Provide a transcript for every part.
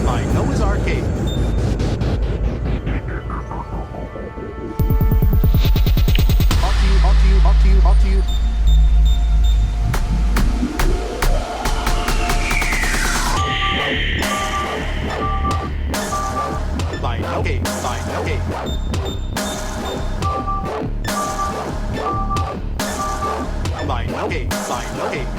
by Noah's Arcade. Hot to you. By Noah's Arcade. By Noah's Arcade.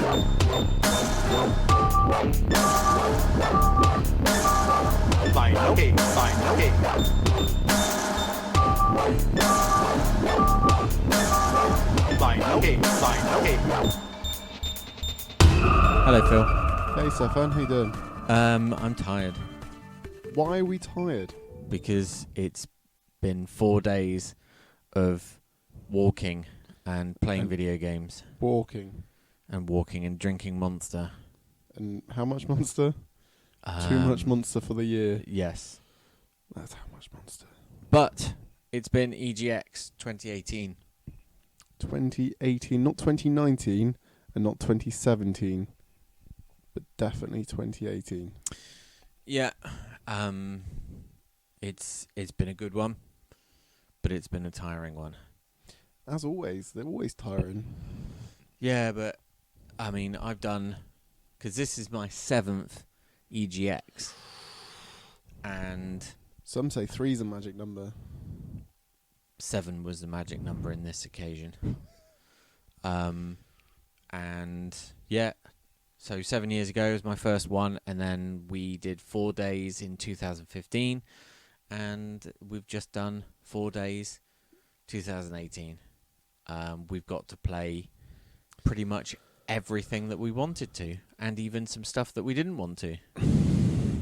By Noah's Arcade. Hello, Phil. Hey, Stefan, how you doing? I'm tired Why are we tired? because it's been 4 days of walking and playing And- video games Walking. and drinking Monster. And how much Monster? Too much Monster for the year. Yes, That's how much Monster. but it's been EGX 2018. 2018, not 2019, and not 2017, but definitely 2018. Yeah, it's been a good one, but it's been a tiring one. As always, they're always tiring. Yeah, but I mean, I've done, because this is my 7th EGX, and Some say 3's a magic number. 7 was the magic number in this occasion. And yeah, so 7 years ago was my first one, and then we did 4 days in 2015, and we've just done 4 days 2018. We've got to play pretty much everything that we wanted to, and even some stuff that we didn't want to.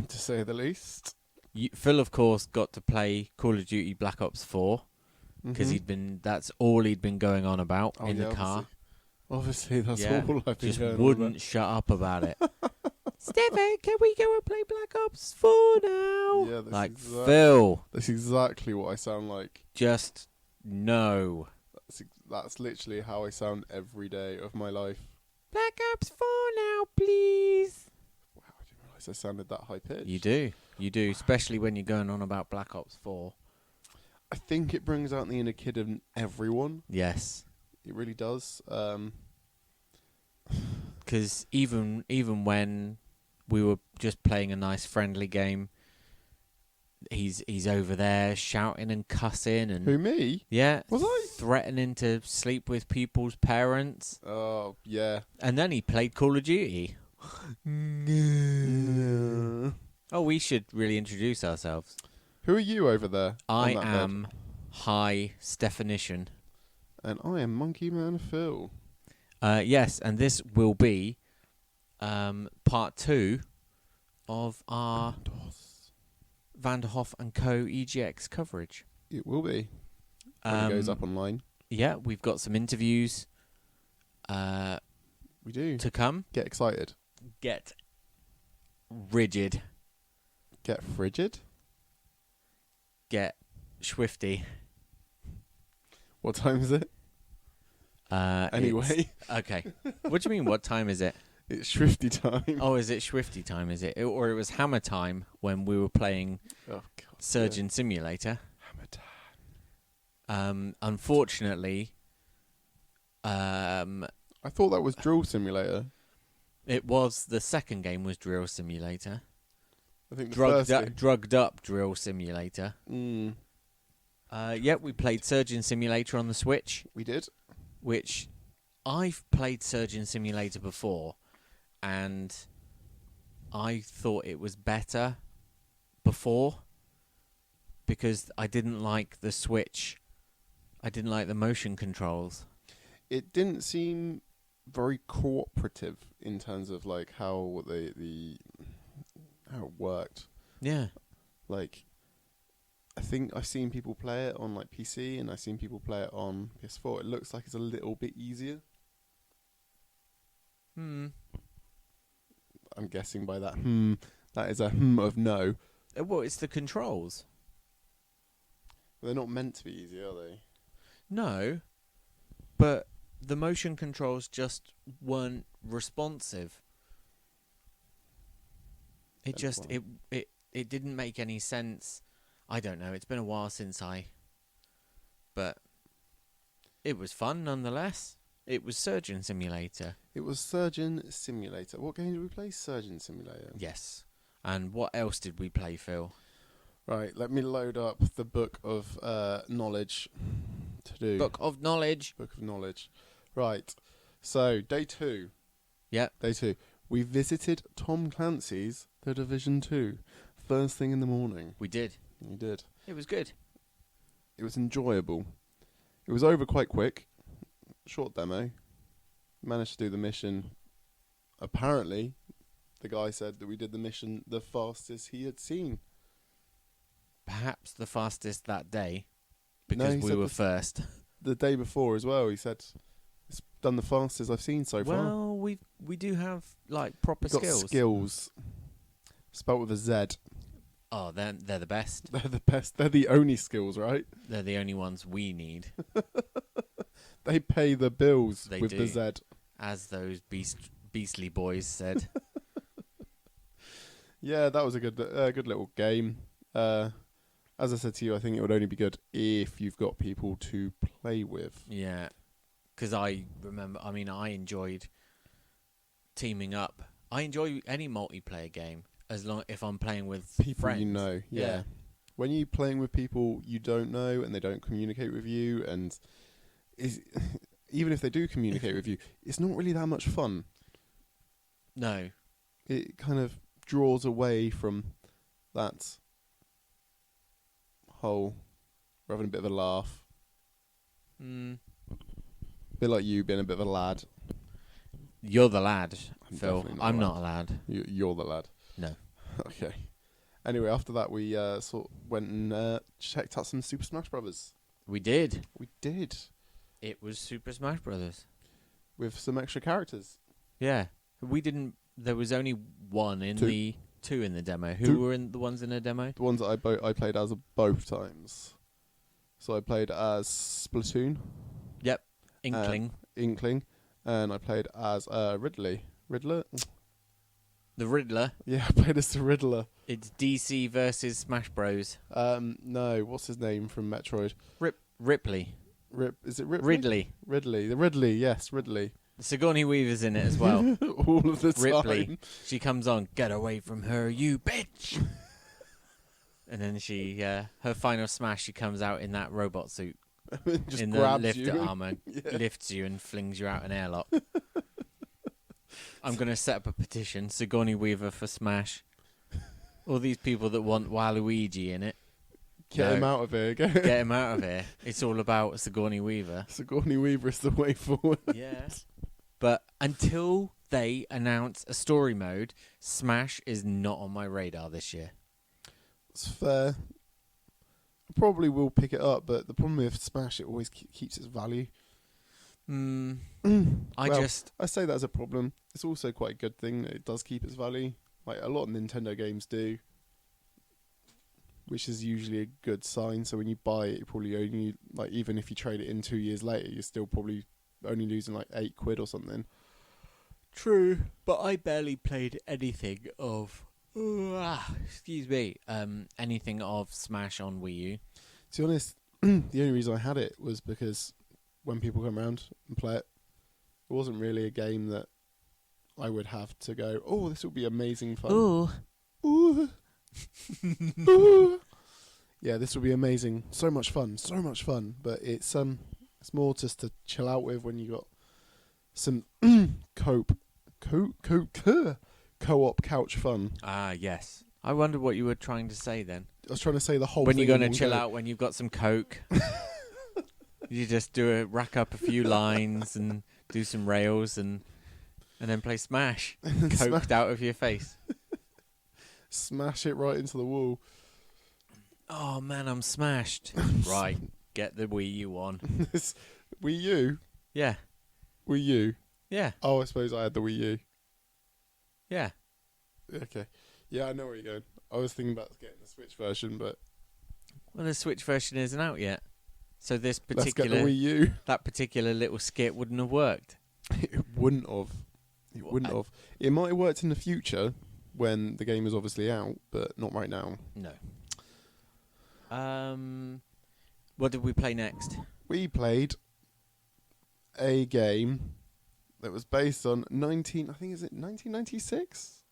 To say the least. Phil, of course, got to play Call of Duty Black Ops 4, because that's all he'd been going on about in the car. Obviously, that's all I've been just going wouldn't on about. shut up about it. Stefan, can we go and play Black Ops 4 now? Yeah, that's like, exact- Phil, That's exactly what I sound like. just no. That's literally how I sound every day of my life. Black Ops 4 now, please. Wow, I didn't realise I sounded that high pitched. You do, especially when you're going on about Black Ops 4. I think it brings out the inner kid in everyone. Yes, It really does. because even when we were just playing a nice friendly game, he's over there shouting and cussing and Who, me? yeah, Was I? threatening to sleep with people's parents. Oh, yeah. And then he played Call of Duty. Oh, we should really introduce ourselves. Who are you over there? I on that am High Stefanition. bed? And I am Monkey Man Phil. Yes, and this will be part 2 of our Vanderhoff and Co. EGX coverage. It will be. When it goes up online. Yeah, we've got some interviews We do. to come. Get excited. Get rigid. Get frigid. Get swifty. What time is it? Anyway. Okay. What do you mean, what time is it? It's Swifty time. Oh, is it swifty time, is it? Or it was hammer time when we were playing Oh, God. Surgeon Simulator. Hammer time. Unfortunately, I thought that was Drill Simulator. it was, the second game was Drill Simulator. I think the Drugged first up, drugged up Drill Simulator. game. Yeah, we played Surgeon Simulator on the Switch, We did. which I've played Surgeon Simulator before, and I thought it was better before because I didn't like the Switch. I didn't like the motion controls. It didn't seem very cooperative in terms of like how how it worked. Yeah. Like, I think I've seen people play it on like PC and I've seen people play it on PS4. It looks like it's a little bit easier. I'm guessing by that that is a of no. Well, it's the controls. They're not meant to be easy, are they? No, but the motion controls just weren't responsive. It That's just why. it it didn't make any sense. I don't know. It's been a while since but it was fun nonetheless. It was Surgeon Simulator. It was Surgeon Simulator. What game did we play? Surgeon Simulator. Yes. And what else did we play, Phil? Right, let me load up the book of knowledge to do. Book of Knowledge. Book of knowledge. Right. So, day 2. Yep. Day 2. We visited Tom Clancy's The Division 2. First thing in the morning. We did. We did. It was good. It was enjoyable. It was over quite quick. Short demo. Managed to do the mission. Apparently, the guy said that we did the mission the fastest he had seen. Perhaps the fastest that day, No, because he we said were first. The day before as well, he said, it's done the fastest I've seen so far. Well, we do have like proper We've got skills. skills. Spelt with a Z. Oh, they're the best. They're the best. They're the only skills, right? They're the only ones we need, They pay the bills They with do. the Z. as those beastly boys said. Yeah, that was a good little game. As I said to you, I think it would only be good if you've got people to play with. Yeah, because I remember. I mean, I enjoyed teaming up. I enjoy any multiplayer game as long if I'm playing with People friends. you know, yeah. When you're playing with people you don't know and they don't communicate with you, and even if they do communicate with you, it's not really that much fun. No. It kind of draws away from that whole, we're having a bit of a laugh. Mm. A bit like you being a bit of a lad. You're the lad, I'm Phil. definitely not I'm a not a lad. You're the lad. No. Okay. Anyway, after that we went and checked out some Super Smash Brothers. We did. We did. It was Super Smash Brothers. With some extra characters. Yeah. We didn't. There was only one in Two. two in the demo. Who Two. were in the ones in the demo? The ones that I played as both times. So I played as Splatoon. Yep. Inkling. Inkling. And I played as Ridley. Riddler? The Riddler. Yeah, I played as the Riddler. It's DC versus Smash Bros. No, what's his name from Metroid? Ripley. Is it Ripley? Ridley. Ridley. The Ridley, yes, Ridley. Sigourney Weaver's in it as well. All of the Ripley. time. She comes on, get away from her, you bitch! And then she, her final smash, she comes out in that robot suit. Just in the grabs lift you. armor, Yeah. lifts you and flings you out an airlock. I'm going to set up a petition, Sigourney Weaver for Smash. All these people that want Waluigi in it, Get No. him out of here. get him out of here. It's all about Sigourney Weaver. Sigourney Weaver is the way forward. Yeah. But until they announce a story mode, Smash is not on my radar this year. It's fair. I probably will pick it up, but the problem with Smash, it always keeps its value. I Well, just... I say that as a problem. It's also quite a good thing that it does keep its value. Like a lot of Nintendo games do, which is usually a good sign. So when you buy it, you probably only, like, even if you trade it in 2 years later, you're still probably only losing like £8 or something. True, but I barely played anything of... excuse me. Anything of Smash on Wii U. To be honest, the only reason I had it was because when people come around and play it, it wasn't really a game that I would have to go, oh, this will be amazing fun. Ooh. Ooh. Ooh. Yeah, this will be amazing. So much fun. But it's more just to chill out with when you got some co-op couch fun. Ah, yes. I wondered what you were trying to say then. I was trying to say the whole When thing. you're going in to one chill go. out when you've got some Coke. You just rack up a few lines and do some rails and then play Smash. Coked out of your face. Smash it right into the wall. Oh man, I'm smashed. Right, get the Wii U on. Wii U? Yeah, Wii U? yeah, Oh, I suppose I had the Wii U. yeah. Okay. Yeah, I know where you're going. I was thinking about getting the Switch version, but Well, the Switch version isn't out yet, so this let's get the particular Wii U. that particular little skit wouldn't have worked. It wouldn't have. It Well, wouldn't have. It might have worked in the future, when the game is obviously out, but not right now. No. What did we play next? We played a game that was based on 1996?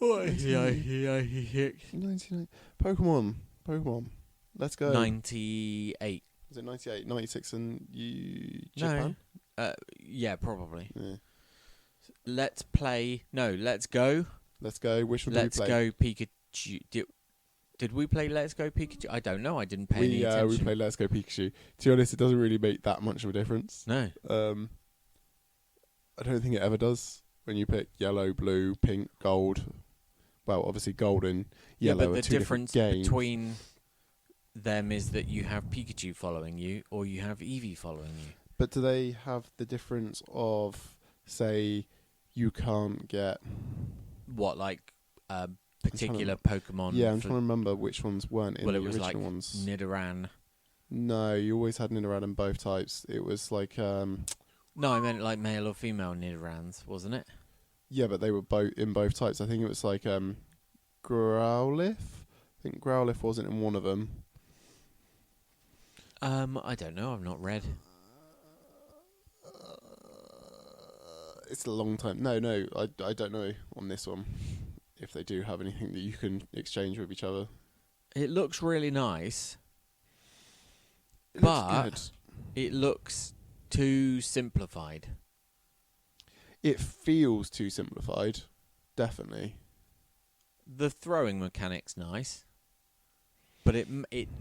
Yeah. 1990. Pokemon. Let's go. 98. Was it 98? 96 in Japan? No. Yeah, probably. Yeah. Let's play. No, let's go. Let's go. Which one did Let's we play? go Pikachu. Did we play Let's Go Pikachu? I don't know. I didn't pay any attention. We played Let's Go Pikachu. To be honest, it doesn't really make that much of a difference. No. I don't think it ever does when you pick yellow, blue, pink, gold. Well, obviously gold and yellow but are the two difference different games. between them is that you have Pikachu following you or you have Eevee following you. But do they have the difference of, say, you can't get... What, like particular Pokemon? Yeah, I'm trying to remember which ones weren't in the was original like ones. Nidoran. No, you always had Nidoran in both types. It was like... No, I meant like male or female Nidorans, wasn't it? Yeah, but they were both in both types. I think it was like Growlithe. I think Growlithe wasn't in one of them. I don't know. I've not read. It's a long time. No, I don't know on this one if they do have anything that you can exchange with each other. It looks really nice, It but looks it looks too simplified. it feels too simplified, definitely. The throwing mechanic's nice, but it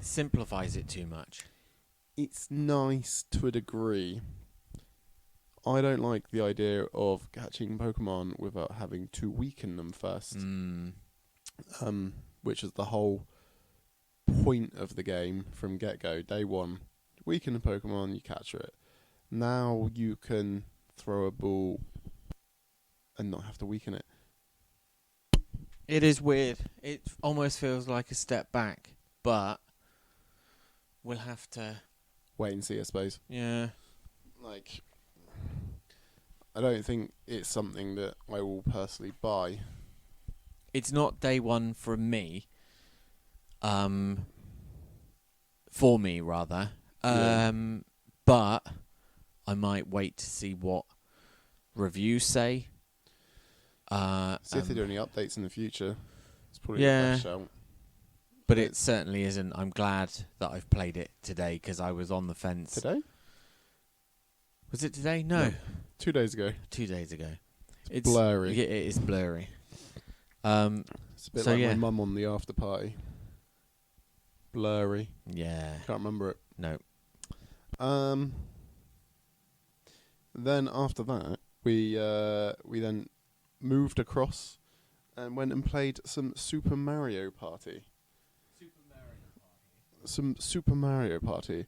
simplifies it too much. It's nice to a degree. I don't like the idea of catching Pokemon without having to weaken them first. Which is the whole point of the game from get-go. Day one, weaken a Pokemon, you capture it. Now you can throw a ball and not have to weaken it. It is weird. It almost feels like a step back, but we'll have to... Wait and see, I suppose. Yeah. Like, I don't think it's something that I will personally buy. It's not day one for me. For me, rather. Yeah. But I might wait to see what reviews say. See if they do any updates in the future. It's probably Yeah. the best shout. But it certainly isn't. I'm glad that I've played it today because I was on the fence. Today? Was it today? No. 2 days ago. 2 days ago. It's blurry. Yeah, it is blurry. It's a bit So like yeah. my mum on the after party. Blurry. Yeah. Can't remember it. No. Then after that, we then moved across and went and played some Super Mario Party. Some Super Mario Party.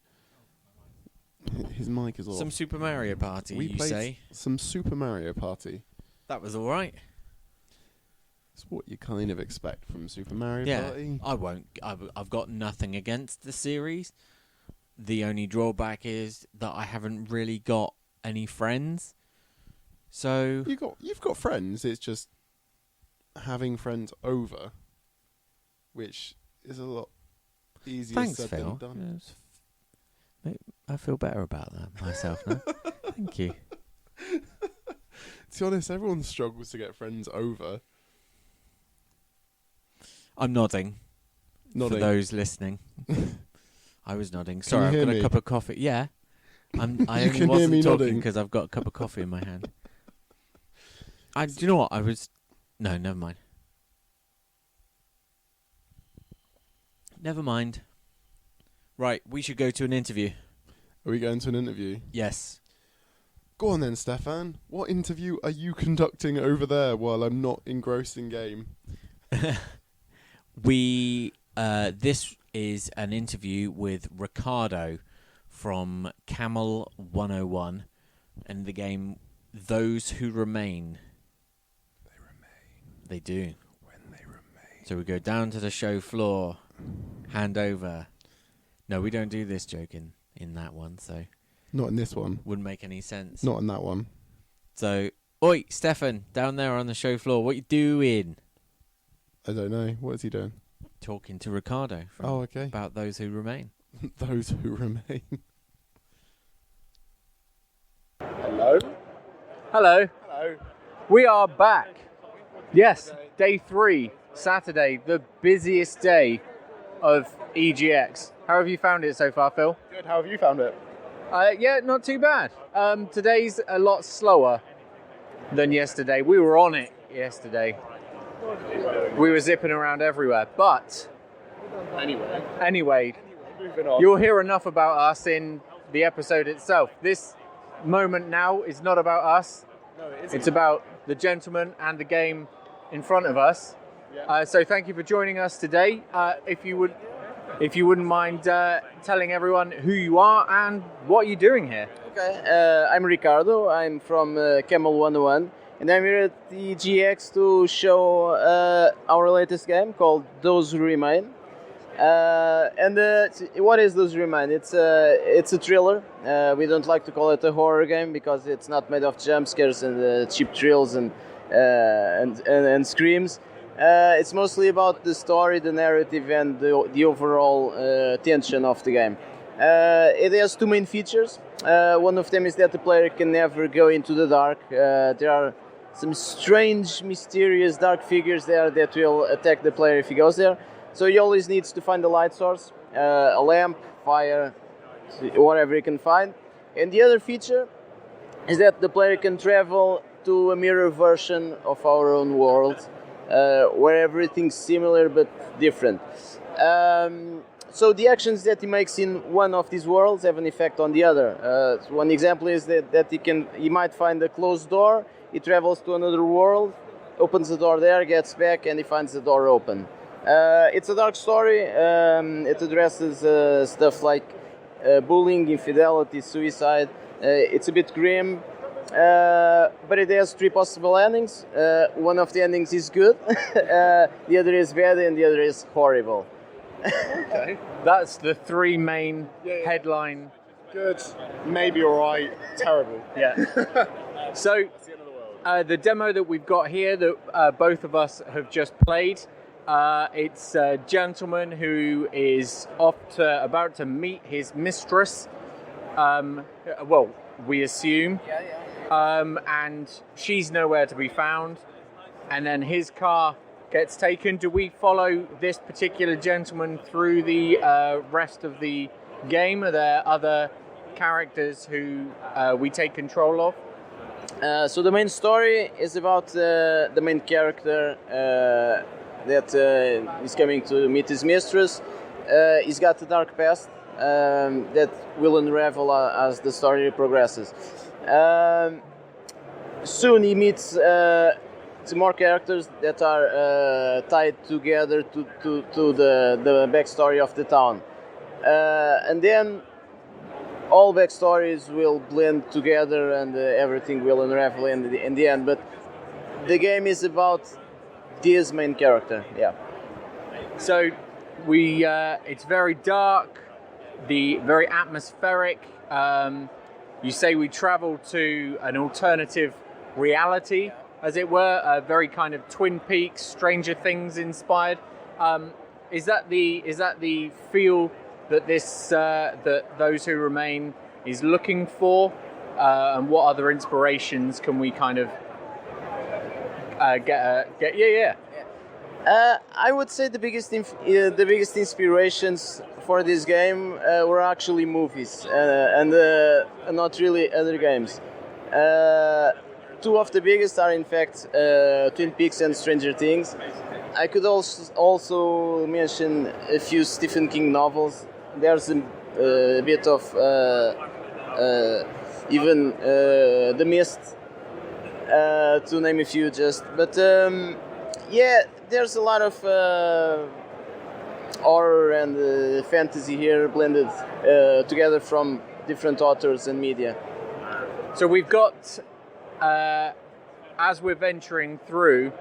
His mic is off. Some Super Mario Party, we you played say? some Super Mario Party. That was all right. It's what you kind of expect from Super Mario Yeah, Party. I won't. I've got nothing against the series. The only drawback is that I haven't really got any friends. So You've got friends. It's just having friends over, which is a lot easier thanks, said Phil. than done. I feel better about that myself now. Thank you. To be honest, everyone struggles to get friends over. I'm nodding. Nodding. For those listening. I was nodding. you Sorry, I've hear got me? a cup of coffee. Yeah. I You only can hear wasn't me talking nodding. because I've got a cup of coffee in my hand. Do you know what? No, never mind. Never mind. Right, we should go to an interview. Are we going to an interview? Yes. Go on then, Stefan. What interview are you conducting over there while I'm not engrossed in game? This is an interview with Ricardo from Camel 101 and the game Those Who Remain. They remain. They do. When they remain. So we go down to the show floor, hand over. No, we don't do this joke in that one, so Not in this one. wouldn't make any sense. Not in that one. So, oi, Stefan, down there on the show floor, what you doing? I don't know. What is he doing? Talking to Ricardo from Oh, okay. about Those Who Remain. Those who remain. Hello? Hello. Hello. We are back. Yes, day 3, Saturday, the busiest day of EGX. How have you found it so far, Phil? Good, how have you found it? Yeah, not too bad. Today's a lot slower than yesterday. We were on it yesterday. We were zipping around everywhere. But anyway, Moving on. you'll hear enough about us in the episode itself. This moment now is not about us. No, it isn't. It's about the gentleman and the game in front of us. Yeah. So thank you for joining us today. If you wouldn't mind telling everyone who you are and what you're doing here. Okay, I'm Ricardo. I'm from Camel 101, and I'm here at the EGX to show our latest game called Those Who Remain. What is Those Who Remain? It's a thriller. We don't like to call it a horror game because it's not made of jump scares and cheap thrills and screams. It's mostly about the story, the narrative, and the overall tension of the game. It has two main features. One of them is that the player can never go into the dark. There are some strange, mysterious dark figures there that will attack the player if he goes there. So he always needs to find a light source, a lamp, fire, whatever he can find. And the other feature is that the player can travel to a mirror version of our own world, where everything's similar but different. So the actions that he makes in one of these worlds have an effect on the other. One example is that he might find a closed door, he travels to another world, opens the door there, gets back, and he finds the door open. It's a dark story. It addresses stuff like bullying, infidelity, suicide. It's a bit grim, but it has 3 possible endings. One of the endings is good, the other is bad, and the other is horrible. Okay. That's the 3 main headline. Good. Maybe alright. Terrible. Yeah. So It's the end of the world. the demo that we've got here that both of us have just played, it's a gentleman who is about to meet his mistress. Well, we assume. And she's nowhere to be found. And then his car gets taken. Do we follow this particular gentleman through the rest of the game? Are there other characters who we take control of? So the main story is about the main character that is coming to meet his mistress. He's got a dark past that will unravel as the story progresses. Soon he meets some more characters that are tied together to the backstory of the town. And then all backstories will blend together and everything will unravel in the end. But the game is about this main character, yeah. So it's very dark, very atmospheric. You say we travel to an alternative reality, as it were, very kind of Twin Peaks, Stranger Things inspired. Is that the feel that that Those Who Remain is looking for? And what other inspirations can we kind of get? Yeah. I would say the biggest inspirations for this game were actually movies and not really other games. 2 of the biggest are in fact Twin Peaks and Stranger Things. I could also mention a few Stephen King novels. There's a bit of even The Mist, to name a few just. But yeah, there's a lot of horror and fantasy here blended together from different authors and media. So we've got, as we're venturing through,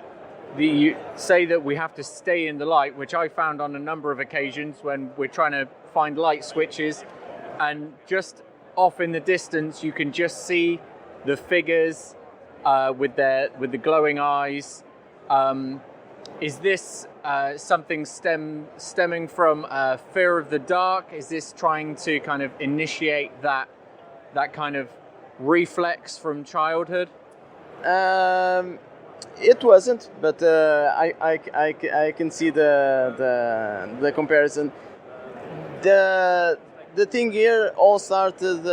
you say that we have to stay in the light, which I found on a number of occasions when we're trying to find light switches, and just off in the distance you can just see the figures with the glowing eyes. Is this something stemming from fear of the dark? Is this trying to kind of initiate that kind of reflex from childhood? It wasn't, but I can see the comparison. The thing here all started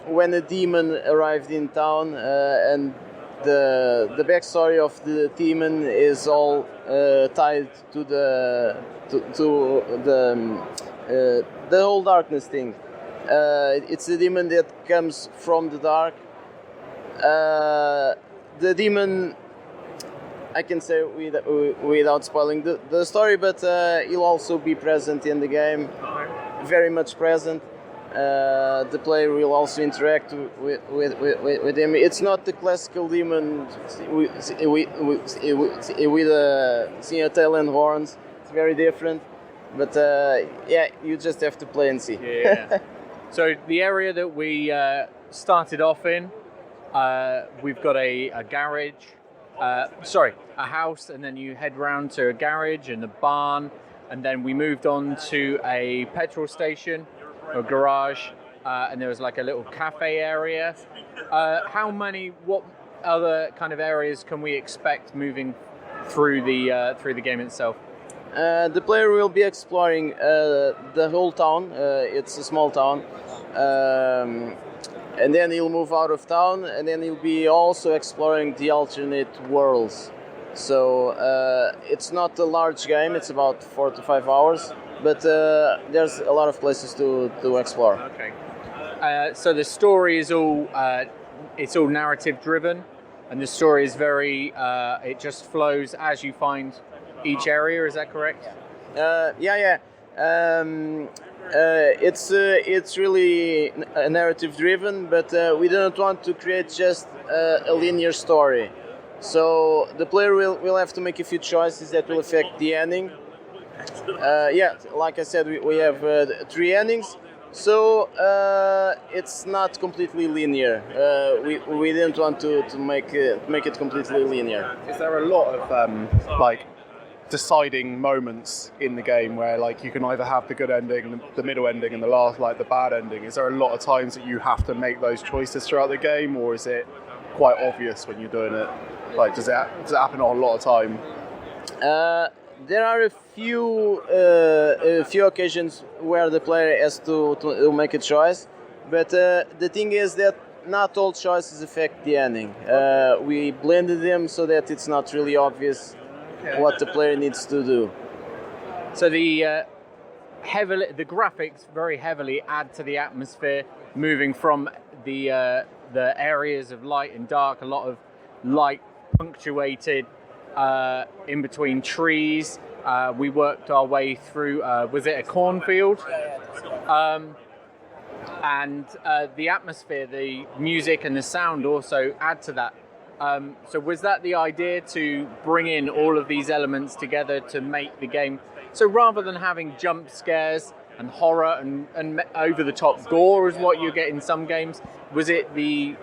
when a demon arrived in town, and the backstory of the demon is all tied to the whole darkness thing. It's a demon that comes from the dark. The demon, I can say without spoiling the story, but he'll also be present in the game, very much present. The player will also interact with him. It's not the classical demon with seeing a tail and horns. It's very different, but you just have to play and see. Yeah. So the area that we started off in, we've got a garage. A house, and then you head round to a garage and a barn, and then we moved on to a petrol station or garage, and there was like a little cafe area. What other kind of areas can we expect moving through the game itself? The player will be exploring the whole town. It's a small town. And then he'll move out of town, and then he'll be also exploring the alternate worlds. So it's not a large game, it's about 4 to 5 hours, but there's a lot of places to explore. Okay. So the story is all narrative driven, and the story is very, it just flows as you find each area, is that correct? Yeah. It's really narrative driven, but we don't want to create just a linear story. So the player will have to make a few choices that will affect the ending. Like I said, we have 3 endings, so it's not completely linear. We didn't want to make it completely linear. Is there a lot of deciding moments in the game where you can either have the good ending, the middle ending, and the last the bad ending? Is there a lot of times that you have to make those choices throughout the game, or is it quite obvious when you're doing it? Does it happen a lot of time? There are a few occasions where the player has to make a choice, but the thing is that not all choices affect the ending. We blended them so that it's not really obvious what the player needs to do. So the graphics very heavily add to the atmosphere, moving from the areas of light and dark, a lot of light punctuated in between trees. We worked our way through, was it a cornfield? And the atmosphere, the music and the sound also add to that. So was that the idea, to bring in all of these elements together to make the game? So rather than having jump scares and horror and over-the-top gore is what you get in some games, was it the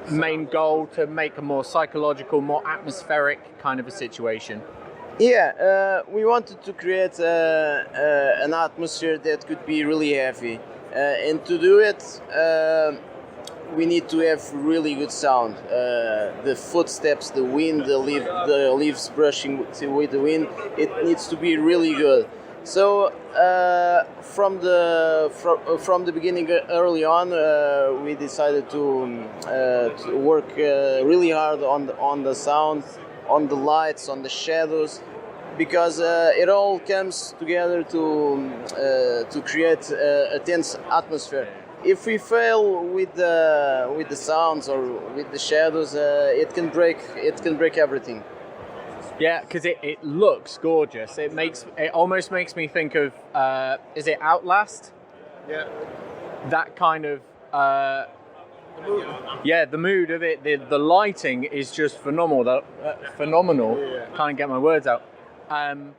main goal to make a more psychological, more atmospheric kind of a situation? Yeah, we wanted to create an atmosphere that could be really heavy. And to do it, we need to have really good sound. The footsteps, the wind, the leaves brushing with the wind, it needs to be really good. So from the beginning, early on, we decided to work really hard on the sound, on the lights, on the shadows, because it all comes together to create a tense atmosphere. If we fail with the sounds or with the shadows, it can break everything. Yeah, because it looks gorgeous. It almost makes me think of is it Outlast? Yeah. That kind of the mood of it. The lighting is just phenomenal. Yeah. Can't get my words out. And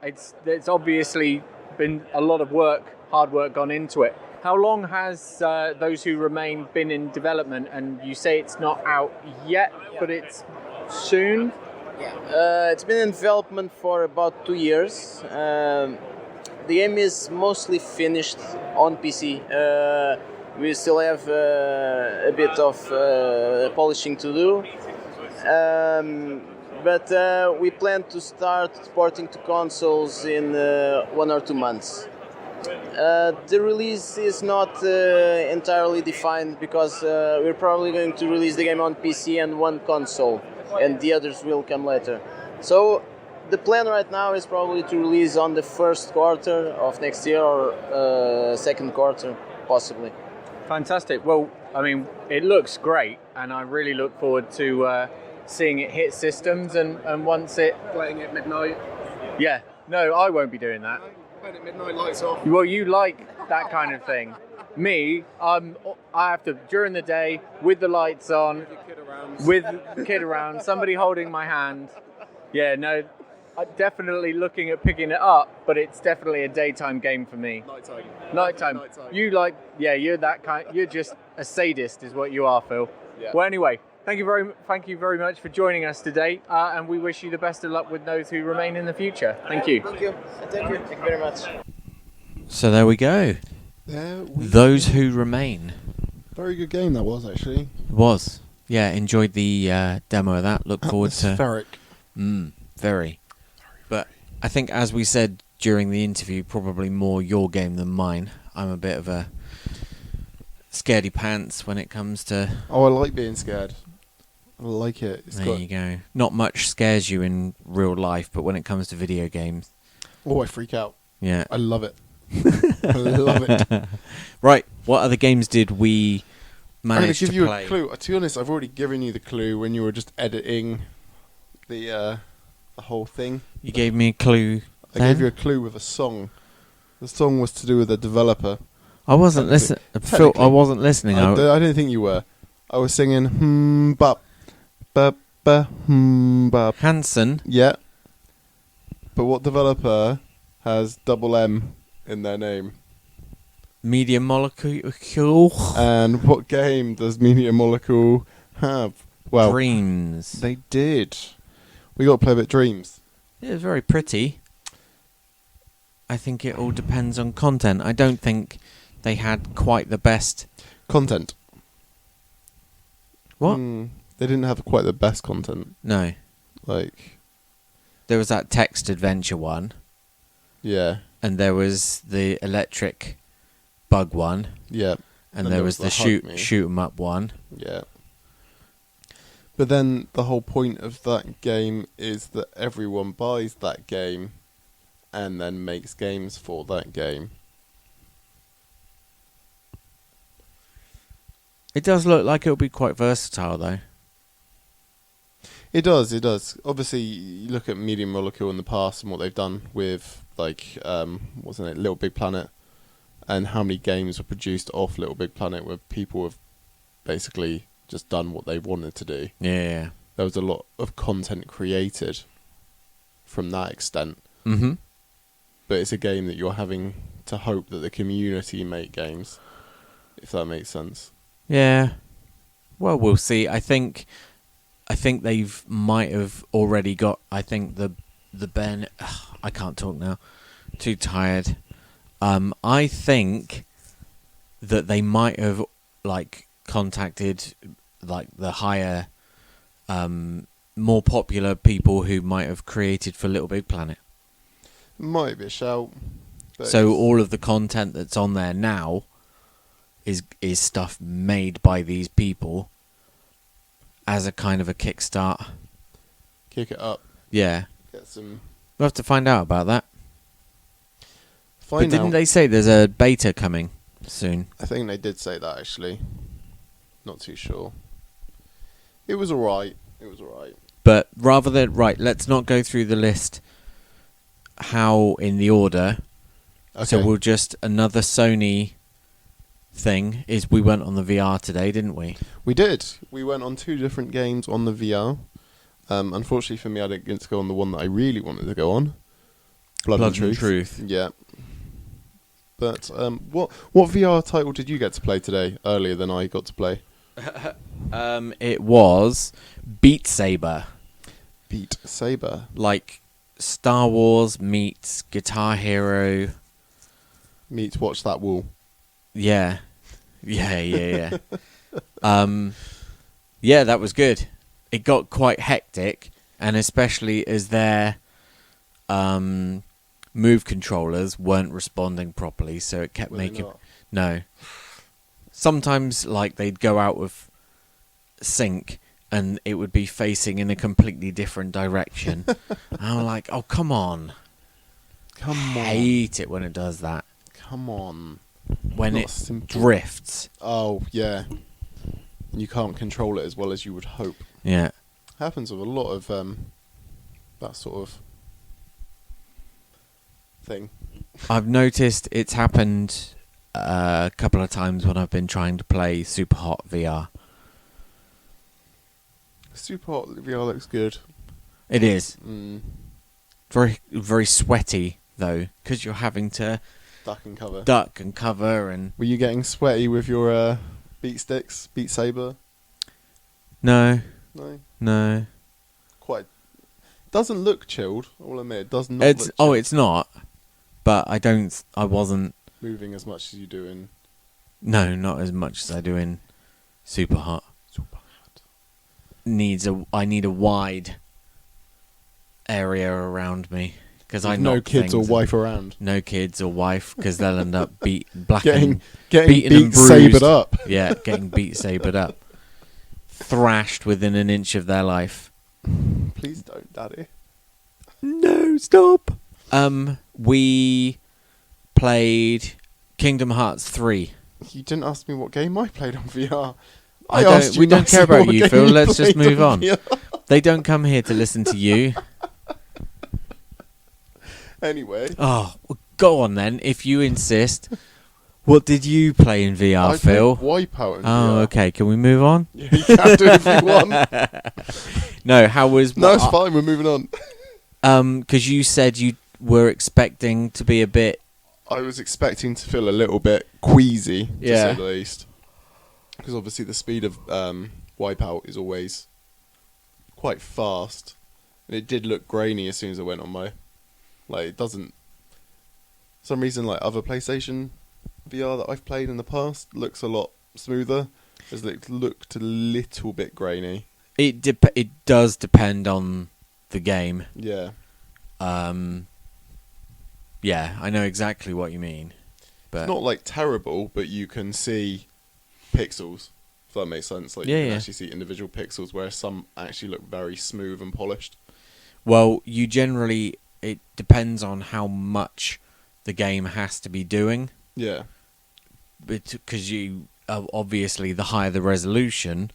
it's obviously been a lot of hard work gone into it. How long has Those Who Remain been in development? And you say it's not out yet, but it's soon? It's been in development for about 2 years. The game is mostly finished on PC. We still have a bit of polishing to do. But we plan to start porting to consoles in 1 or 2 months. The release is not entirely defined because we're probably going to release the game on PC and 1 console, and the others will come later. So the plan right now is probably to release on the first quarter of next year or second quarter, possibly. Fantastic. Well, I mean, it looks great, and I really look forward to seeing it hit systems. And once it Playing at midnight. Yeah, no, I won't be doing that. Playing at midnight, lights off. Well, you like that kind of thing. Me, I have to, during the day, with the lights on, with the kid around, somebody holding my hand. Yeah, no, I'm definitely looking at picking it up, but it's definitely a daytime game for me. Nighttime. You like, yeah, you're that kind, you're just a sadist is what you are, Phil. Yeah. Well, anyway, thank you very much for joining us today, and we wish you the best of luck with those who remain in the future. Thank you. Thank you. Thank you very much. So there we go. Those who remain. Very good game that was, actually. It was. Yeah, enjoyed the demo of that. Look forward to... Atmospheric. Very. But I think, as we said during the interview, probably more your game than mine. I'm a bit of a scaredy pants when it comes to... Oh, I like being scared. I like it. There you go. Not much scares you in real life, but when it comes to video games... Oh, I freak out. Yeah. I love it. I love it. Right, what other games did we I'm going manage to to give you play? a clue. To be honest, I've already given you the clue when you were just editing the whole thing. You gave me a clue. I gave you a clue with a song. The song was to do with a developer. I wasn't listening. Phil, Technically. I wasn't listening. I don't think you were. I was singing bop, bop, bop. Hanson. Yeah. But what developer has double M in their name? Media Molecule. And what game does Media Molecule have? Well, Dreams. they did. We got to play a bit Dreams. It was very pretty. I think it all depends on content. I don't think they had quite the best... Content. What? They didn't have quite the best content. No. Like, There was that text adventure one. yeah. And there was the electric bug one. Yeah. And there was the shoot 'em up one. Yeah. But then the whole point of that game is that everyone buys that game and then makes games for that game. It does look like it'll be quite versatile, though. It does, it does. Obviously, you look at Media Molecule in the past and what they've done with, like, wasn't it, Little Big Planet, and how many games were produced off Little Big Planet where people have basically just done what they wanted to do. Yeah. There was a lot of content created from that extent. Mm-hmm. But it's a game that you're having to hope that the community make games, if that makes sense. Yeah. Well, we'll see. I think they've might have already got. I think the Ben. I can't talk now. Too tired. I think that they might have contacted the higher, more popular people who might have created for Little Big Planet. Might be a shout. So all of the content that's on there now is stuff made by these people as a kind of a kickstart. Kick it up. Yeah. Get some. We'll have to find out about that. Find But didn't out. they say there's a beta coming soon? I think they did say that, actually. Not too sure. It was alright. But rather than... Right, let's not go through the list how in the order. Okay. So we'll just... Another Sony thing is we went on the VR today, didn't we? We did. We went on 2 different games on the VR. Unfortunately for me, I didn't get to go on the one that I really wanted to go on. Blood and Truth. Yeah. But what VR title did you get to play today, earlier than I got to play? It was Beat Saber. Beat Saber. Like Star Wars meets Guitar Hero. Meets Watch That Wall. Yeah. Yeah. Yeah, that was good. It got quite hectic, and especially as their move controllers weren't responding properly, so it kept Were they making... not? No. Sometimes, like, they'd go out of sync, and it would be facing in a completely different direction. And I'm like, oh, come on. Come on. Hate it when it does that. Come on. When Not it simple. drifts. Oh, yeah. You can't control it as well as you would hope. Yeah. Happens with a lot of that sort of thing. I've noticed it's happened a couple of times when I've been trying to play Super Hot VR. Super Hot VR looks good. It is. Mm. Very, very sweaty, though, because you're having to Duck and cover. duck and cover and... Were you getting sweaty with your Beat Sticks, Beat Saber? No, No? no. Quite. Doesn't look chilled, I'll admit. It does not look chilled. It's not. But I wasn't... Moving as much as you do in No, not as much as I do in Super Hot. Super Hot. I need a wide area around me. Because I With no knock kids or things wife around. No kids or wife, because they'll end up Getting beaten beat and bruised. sabered up. Yeah, getting beat sabered up. Thrashed within an inch of their life. Please don't, Daddy. No, stop. We played Kingdom Hearts 3. You didn't ask me what game I played on VR. We don't care about what you, game Phil. Let's just played move on. VR. They don't come here to listen to you. Anyway, Oh, well, go on then, if you insist. What did you play in VR, I Phil? played Wipeout in Oh, VR. okay. Can we move on? Yeah, you can do it if you want. No, how was... No, it's fine. We're moving on. Because you said you were expecting to be a bit... I was expecting to feel a little bit queasy, to Yeah. say the least. Because obviously the speed of Wipeout is always quite fast. And it did look grainy as soon as I went on my... Like, it doesn't... For some reason, like, other PlayStation VR that I've played in the past looks a lot smoother. It looked a little bit grainy. It does depend on the game. Yeah. Yeah, I know exactly what you mean. But It's not, like, terrible, but you can see pixels, if that makes sense. Like, Yeah, you can yeah. actually see individual pixels, whereas some actually look very smooth and polished. Well, you generally... It depends on how much the game has to be doing. Yeah. Because you... obviously, the higher the resolution,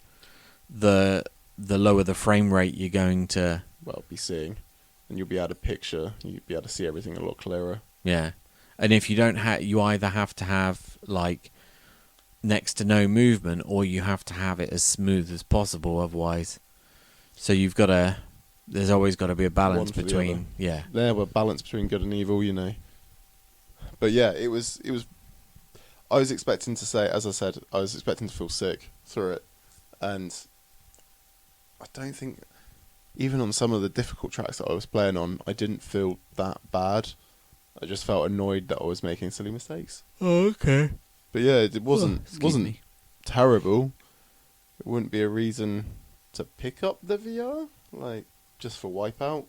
the lower the frame rate you're going to... Well, be seeing. And you'll be able to you'll be able to see everything a lot clearer. Yeah. And if you don't have... You either have to have, like, next to no movement, or you have to have it as smooth as possible, otherwise. So you've got to... There's always got to be a balance One for the between... other. Yeah. There were balance between good and evil, you know. But yeah, it was I was expecting to say, as I said, I was expecting to feel sick through it. And I don't think, even on some of the difficult tracks that I was playing on, I didn't feel that bad. I just felt annoyed that I was making silly mistakes. Oh, okay. But yeah, it wasn't excuse me. terrible. It wouldn't be a reason to pick up the VR, like, just for Wipeout.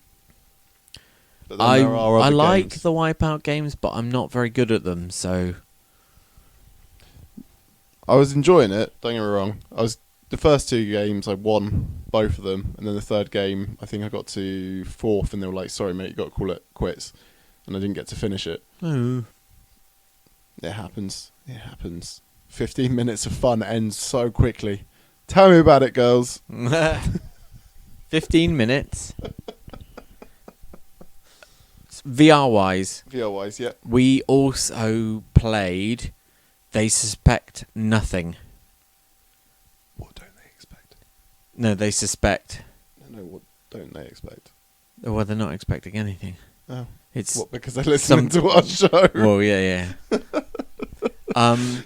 But then there are I other like games. the Wipeout games, but I'm not very good at them, so... I was enjoying it, don't get me wrong. The first two games, I won both of them. And then the third game, I think I got to fourth, and they were like, sorry, mate, you got to call it quits. And I didn't get to finish it. Oh. It happens. It happens. 15 minutes of fun ends so quickly. Tell me about it, girls. 15 minutes. VR-wise, VR-wise, yeah. we also played They Suspect Nothing. What don't they expect? No, they suspect. No, what don't they expect? Well, they're not expecting anything. Oh. It's What, because they're listening to our show? Well, yeah.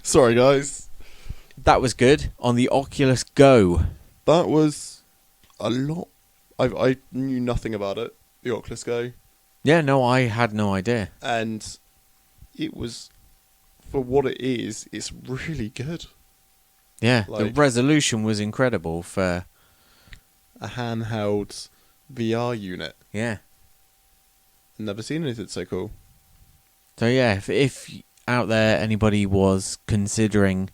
Sorry, guys. That was good. On the Oculus Go. That was a lot I knew nothing about it, the Oculus Go, Yeah, no, I had no idea. and it was, for what it is, it's really good. Yeah, the Like- resolution was incredible for... A handheld VR unit. Yeah. Never seen anything so cool. So yeah, if out there anybody was considering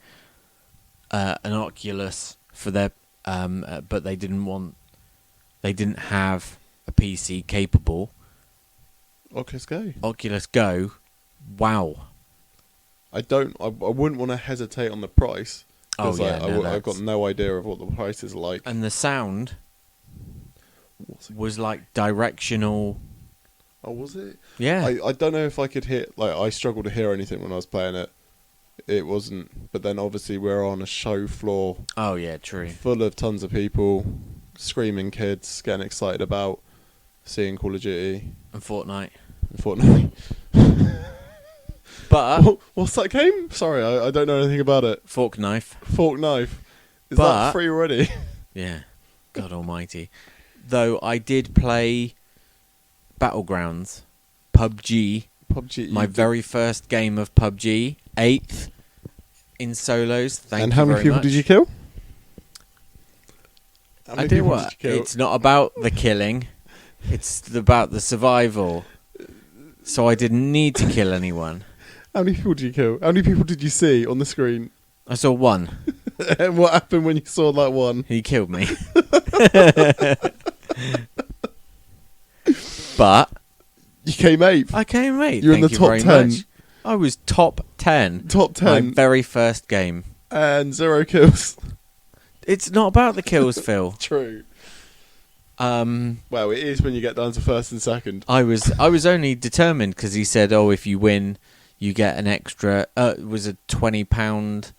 an Oculus for their, but they didn't have a PC capable, Oculus Go. Oculus Go, wow. I wouldn't want to hesitate on the price. Oh 'cause yeah, no, I've got that's- no idea of what the price is like. And the sound What's it- was like directional. Oh, was it? Yeah, I don't know if I could hear. Like, I struggled to hear anything when I was playing it. It wasn't. But then obviously we're on a show floor oh yeah, true. full of tons of people, screaming kids, getting excited about seeing Call of Duty And Fortnite, and Fortnite. but What's that game? Sorry, I don't know anything about it. fork knife. Fork Knife. Is But- that free already? Yeah, God Almighty. Though I did play Battlegrounds, PUBG. PUBG. My very first game of PUBG, 8th in solos. Thank and you how many very people much. did you kill? How I many tell you people what, did you kill? it's not about the killing. It's about the survival. So I didn't need to kill anyone. How many people did you kill? How many people did you see on the screen? I saw one. And what happened when you saw that one? He killed me. But You came 8th. I came, mate. You're in Thank the you top very 10. much. I was top 10. Top My 10 very first game. and 0 kills. It's not about the kills, Phil. True. Um, Well, it is when you get down to first and second. I was only determined because he said, "Oh, if you win, you get an extra." It was a £20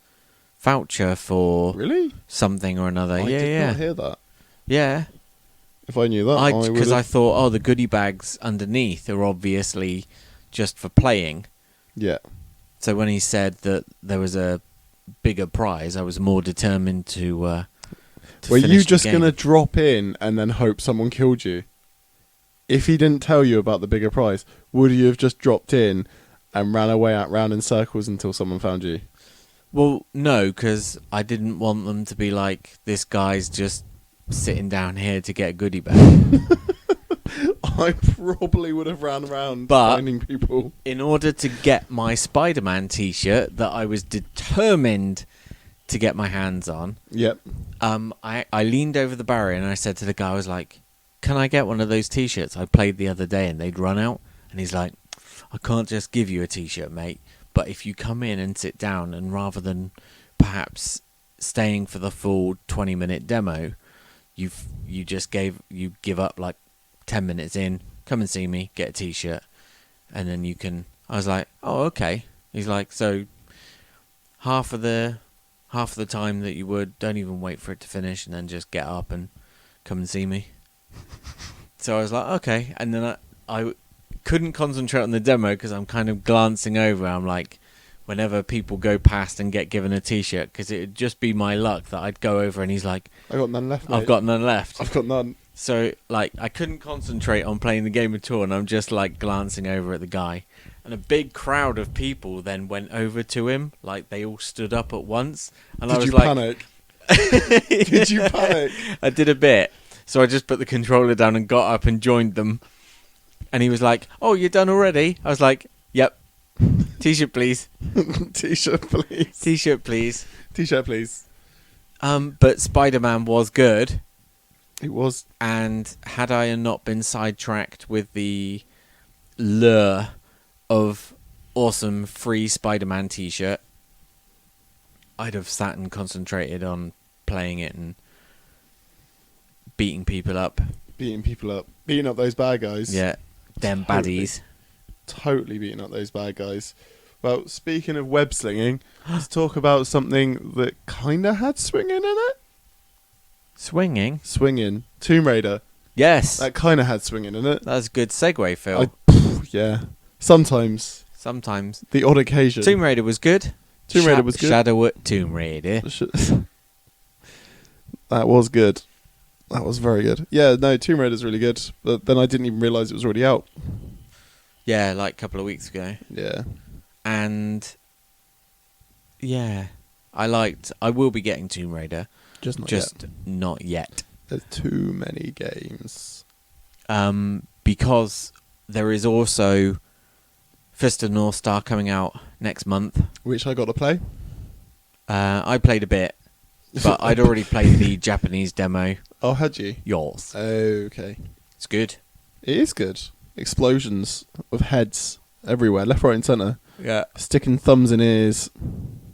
voucher for Really? something or another. I yeah, did yeah, not hear that. yeah. If I knew that, Because I would've- thought, oh, the goodie bags underneath are obviously just for playing. Yeah. So when he said that there was a bigger prize, I was more determined to Were finish you the just game. going to drop in and then hope someone killed you? If he didn't tell you about the bigger prize, would you have just dropped in and ran away out round in circles until someone found you? Well, no, because I didn't want them to be like, this guy's just sitting down here to get a goodie bag. I probably would have ran around But- finding people. In order to get my Spider-Man t-shirt that I was determined to get my hands on, Yep. I leaned over the barrier and I said to the guy, I was like, can I get one of those t-shirts I played the other day and they'd run out? And he's like, I can't just give you a t-shirt, mate, but if you come in and sit down and rather than perhaps staying for the full 20-minute demo, you give up like 10 minutes in, come and see me, get a t-shirt, and then you can. I was like, oh, okay. He's like, so half of the time that you would, don't even wait for it to finish and then just get up and come and see me. So I was like, okay. And then I couldn't concentrate on the demo because I'm kind of glancing over. I'm like, whenever people go past and get given a t-shirt, because it would just be my luck that I'd go over and he's like, I got none left, mate. I've got none left. I've got none. So, like, I couldn't concentrate on playing the game at all, and I'm just, like, glancing over at the guy. And a big crowd of people then went over to him, like, they all stood up at once. And I Did was you like, panic? Did you panic? I did a bit. So I just put the controller down and got up and joined them. And he was like, oh, you're done already? I was like, yep. T-shirt, please. T-shirt, please. T-shirt, please. T-shirt, please. But Spider-Man was good. It was. And had I not been sidetracked with the lure of awesome free Spider-Man t-shirt, I'd have sat and concentrated on playing it and beating people up. Beating people up. Beating up those bad guys. Yeah, them Totally. baddies. Totally beating up those bad guys. Well, speaking of web slinging, let's talk about something that kind of had swinging in it. Swinging? Swinging. Tomb Raider. Yes. That kind of had swinging in it. That's a good segue, Phil. Yeah. Sometimes. Sometimes. The odd occasion. Tomb Raider was good. Tomb Raider was good. Shadow Tomb Raider. That was good. That was very good. Yeah, no, Tomb Raider's really good. But then I didn't even realise it was already out. Yeah, like a couple of weeks ago. Yeah. And yeah, I will be getting Tomb Raider, Just not just yet. not yet. There's too many games. Because there is also Fist of the North Star coming out next month. Which I got to play. I played a bit, but I'd already played the Japanese demo. Oh, had you? Yours. Okay. It's good. It is good. Explosions of heads everywhere, left, right, and centre. Yeah. Sticking thumbs in ears.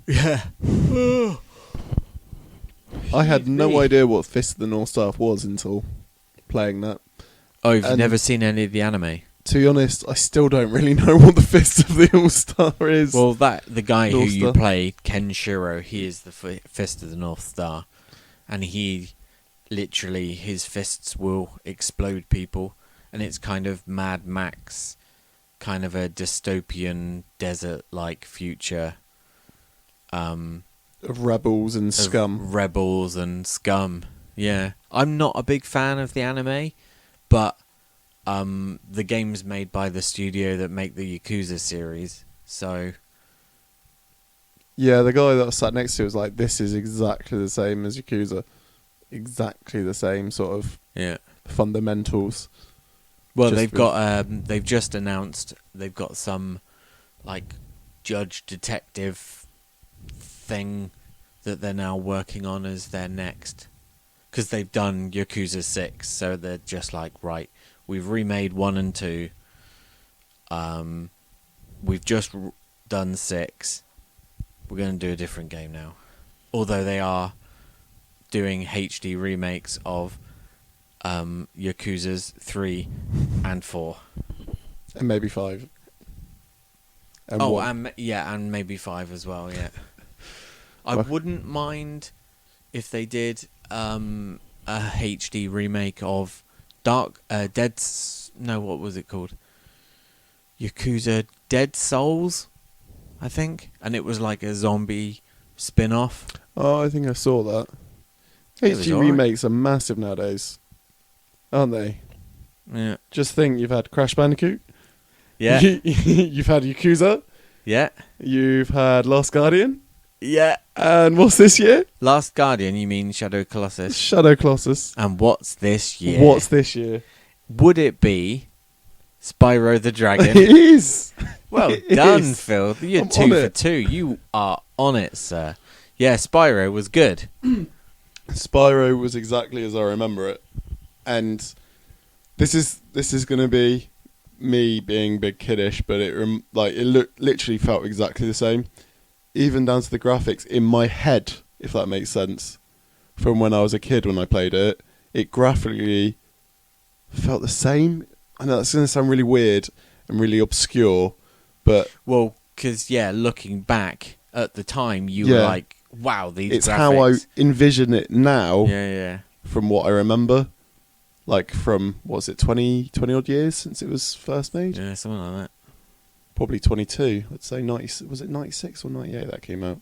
Yeah. I had no idea what Fist of the North Star was until playing that. Oh, you've And- never seen any of the anime? To be honest, I still don't really know what the Fist of the All Star is. Well, the guy who North you Star. play, Kenshiro, he is the Fist of the North Star, and he literally his fists will explode people, and it's kind of Mad Max, kind of a dystopian desert-like future. Of rebels and Of scum. rebels and scum. Yeah, I'm not a big fan of the anime, but the game's made by the studio that make the Yakuza series, so Yeah, the guy that I sat next to was like, this is exactly the same as Yakuza. Exactly the same sort of yeah. fundamentals. Well, Just they've with- got they've just announced they've got some like judge detective thing that they're now working on as their next, because they've done Yakuza 6, so they're just like, right, we've remade 1 and 2. We've just done 6. We're going to do a different game now. Although they are doing HD remakes of Yakuza's 3 and 4. And maybe 5. And Oh, 1. and maybe 5 as well, yeah. I Well- wouldn't mind if they did a HD remake of what was it called? Yakuza Dead Souls, I think. And it was like a zombie spin-off. Oh, I think I saw that. It was HD alright. remakes are massive nowadays, aren't they? Yeah. Just think, you've had Crash Bandicoot. Yeah. You've had Yakuza. Yeah. You've had Last Guardian. Yeah. And what's this year? Last Guardian, you mean Shadow Colossus? Shadow Colossus. And what's this year? What's this year? Would it be Spyro the Dragon? It is. Well It done, is. Phil. You're I'm 2 on for it. 2. You are on it, sir. Yeah, Spyro was good. Spyro was exactly as I remember it, and this is going to be me being big kiddish, but it literally felt exactly the same, even down to the graphics in my head, if that makes sense. From when I was a kid, when I played it, it graphically felt the same. I know that's going to sound really weird and really obscure, but Well, because, looking back at the time, you Yeah. were like, wow, these it's graphics. how I envision it now. Yeah. From what I remember, like from, what was it, 20 odd years since it was first made? Yeah, something like Probably 22. I'd say 90. Was it 96 or 98 that came out?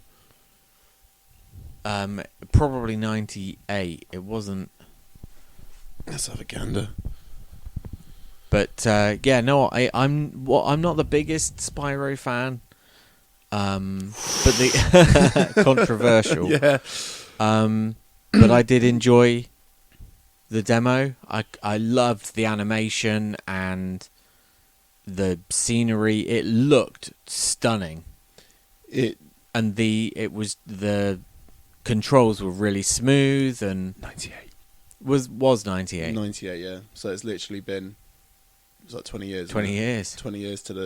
that. Probably 98. It wasn't. Let's have a gander. But, I'm not the biggest Spyro fan. But the controversial. Yeah. But I did enjoy the demo. I loved the animation and the scenery. It looked stunning, and the controls were really smooth, and 98. was 98. 98, yeah. So it's literally been, it's like 20 years. 20 isn't it? years. 20 years to the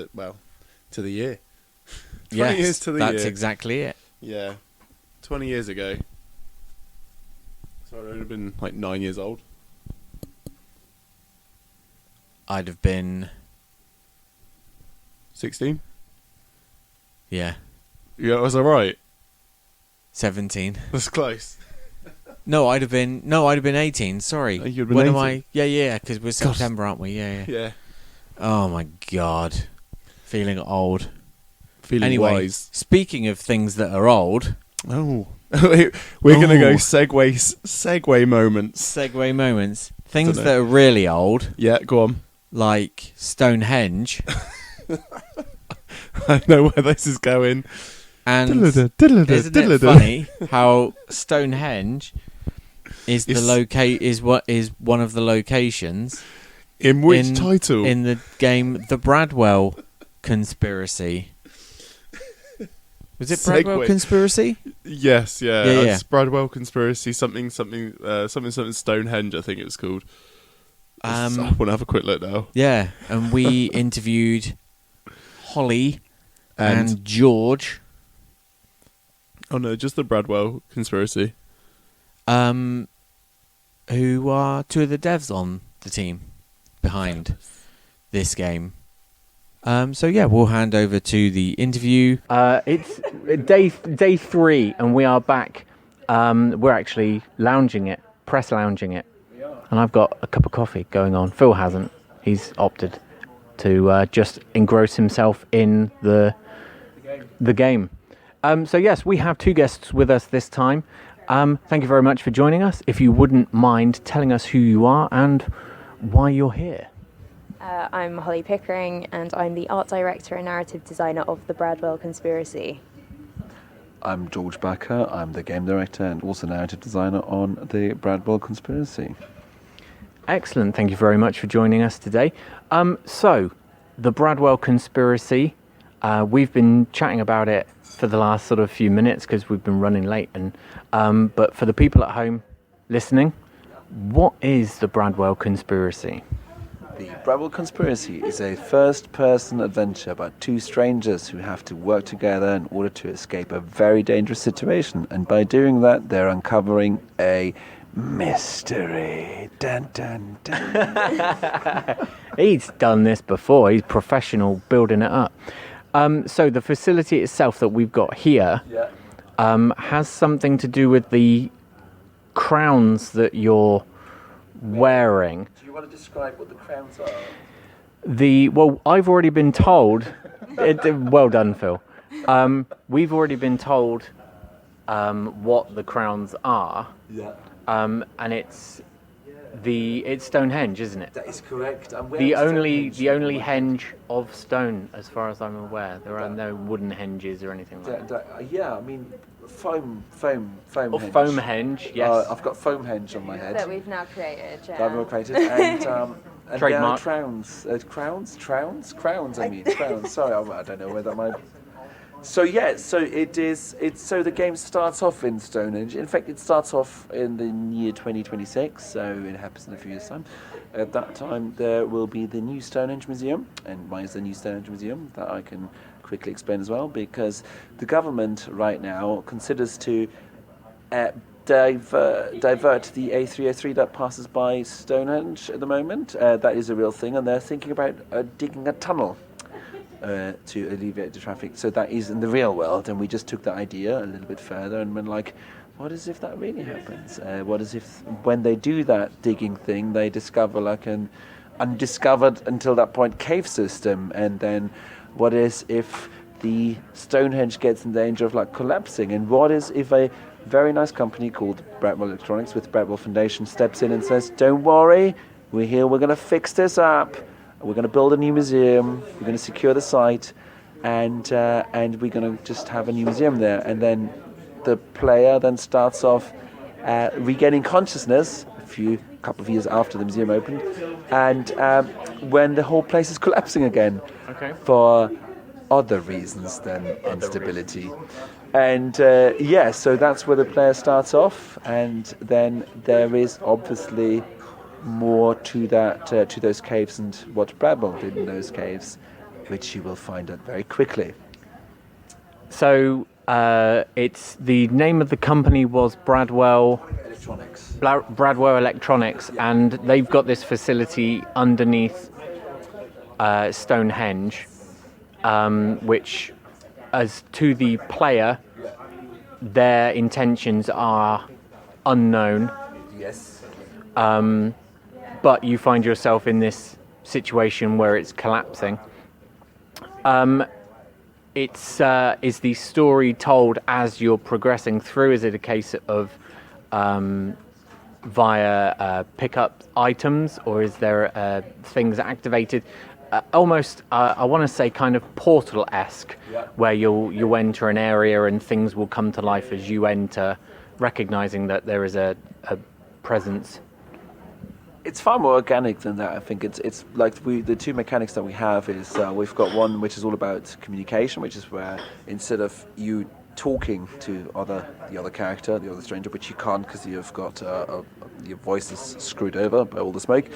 year. 20 Yes, years to the that's year. exactly it. Yeah. 20 years ago. So I would have been like 9 years old. I'd have been 16? Yeah, Yeah, was I right? 17. That's close. No, I'd have been 18. Sorry. Oh, you'd have been When am 18? I? Yeah. Because we're September, aren't we? Yeah. Yeah. Oh my god, feeling old. Feeling Anyway, wise. speaking of things that are old, Oh. We're going to go Ooh. segue moments. Segue moments. Things Dunno. that are really old, Yeah, go on. like Stonehenge, I know where this is going. and Diddle-da, diddle-da, isn't it diddle-da. funny how Stonehenge is is one of the locations In which title? in the game The Bradwell Conspiracy. Was it Bradwell Segue. Conspiracy? Yes, yeah. Yeah, yeah. It's Bradwell Conspiracy, something Stonehenge, I think it was called. I want to have a quick look now. Yeah, and we interviewed Holly and George, Oh no, just the Bradwell Conspiracy. who are two of the devs on the team behind this game. So yeah, we'll hand over to the interview. It's day 3, and we are back. We're actually press lounging it, and I've got a cup of coffee going on. Phil hasn't. He's opted to just engross himself in the game. So yes, we have 2 guests with us this time. Thank you very much for joining us. If you wouldn't mind telling us who you are and why you're here. I'm Holly Pickering, and I'm the art director and narrative designer of the Bradwell Conspiracy. I'm George Backer. I'm the game director and also narrative designer on the Bradwell Conspiracy. Excellent. Thank you very much for joining us today. So, the Bradwell Conspiracy, we've been chatting about it for the last sort of few minutes because we've been running late. But for the people at home listening, what is the Bradwell Conspiracy? The Bradwell Conspiracy is a first-person adventure about 2 strangers who have to work together in order to escape a very dangerous situation. And by doing that, they're uncovering a mystery. Dun, dun, dun. He's done this before. He's professional building it up. So the facility itself that we've got here has something to do with the crowns that you're wearing. Do you want to describe what the crowns are? Well, I've already been told. Well done, Phil. We've already been told what the crowns are. Yeah. And it's Stonehenge, isn't it? That is correct. The only henge of stone, as far as I'm aware. There are no wooden henges or anything like that. Yeah, I mean, foam Or henge. foam henge, yes. I've got foam henge on my head. That we've now created. That we've created, and Trademark. crowns. Crowns. I mean, crowns. Sorry, I don't know whether my. So yeah, so it is. So the game starts off in Stonehenge. In fact, it starts off in the year 2026. So it happens in a few years' time. At that time, there will be the new Stonehenge Museum. And why is the new Stonehenge Museum? That I can quickly explain as well, because the government right now considers to divert the A303 that passes by Stonehenge at the moment. That is a real thing, and they're thinking about digging a tunnel to alleviate the traffic. So that is in the real world, and we just took that idea a little bit further and went like, what is if that really happens? What is if when they do that digging thing, they discover like an undiscovered until that point cave system, and then what is if the Stonehenge gets in danger of like collapsing, and what is if a very nice company called Bradwell Electronics with Bradwell Foundation steps in and says, don't worry, we're here, we're going to fix this up, we're going to build a new museum, we're going to secure the site, and we're going to just have a new museum there. And then the player then starts off regaining consciousness a couple of years after the museum opened, and when the whole place is collapsing again for other reasons than instability. And so that's where the player starts off, and then there is obviously more to that, to those caves and what Bradwell did in those caves, which you will find out very quickly. So it's the name of the company was Bradwell Electronics. Bradwell Electronics, and they've got this facility underneath Stonehenge, which, as to the player, their intentions are unknown. Yes. But you find yourself in this situation where it's collapsing. it's is the story told as you're progressing through? Is it a case of via pick-up items, or is there things activated? Almost, I want to say, kind of Portal-esque, where you'll enter an area and things will come to life as you enter, recognizing that there is a presence. It's far more organic than that. I think it's like the two mechanics that we have is we've got one which is all about communication, which is where instead of you talking to the other character, the other stranger, which you can't because you've got your voice is screwed over by all the smoke,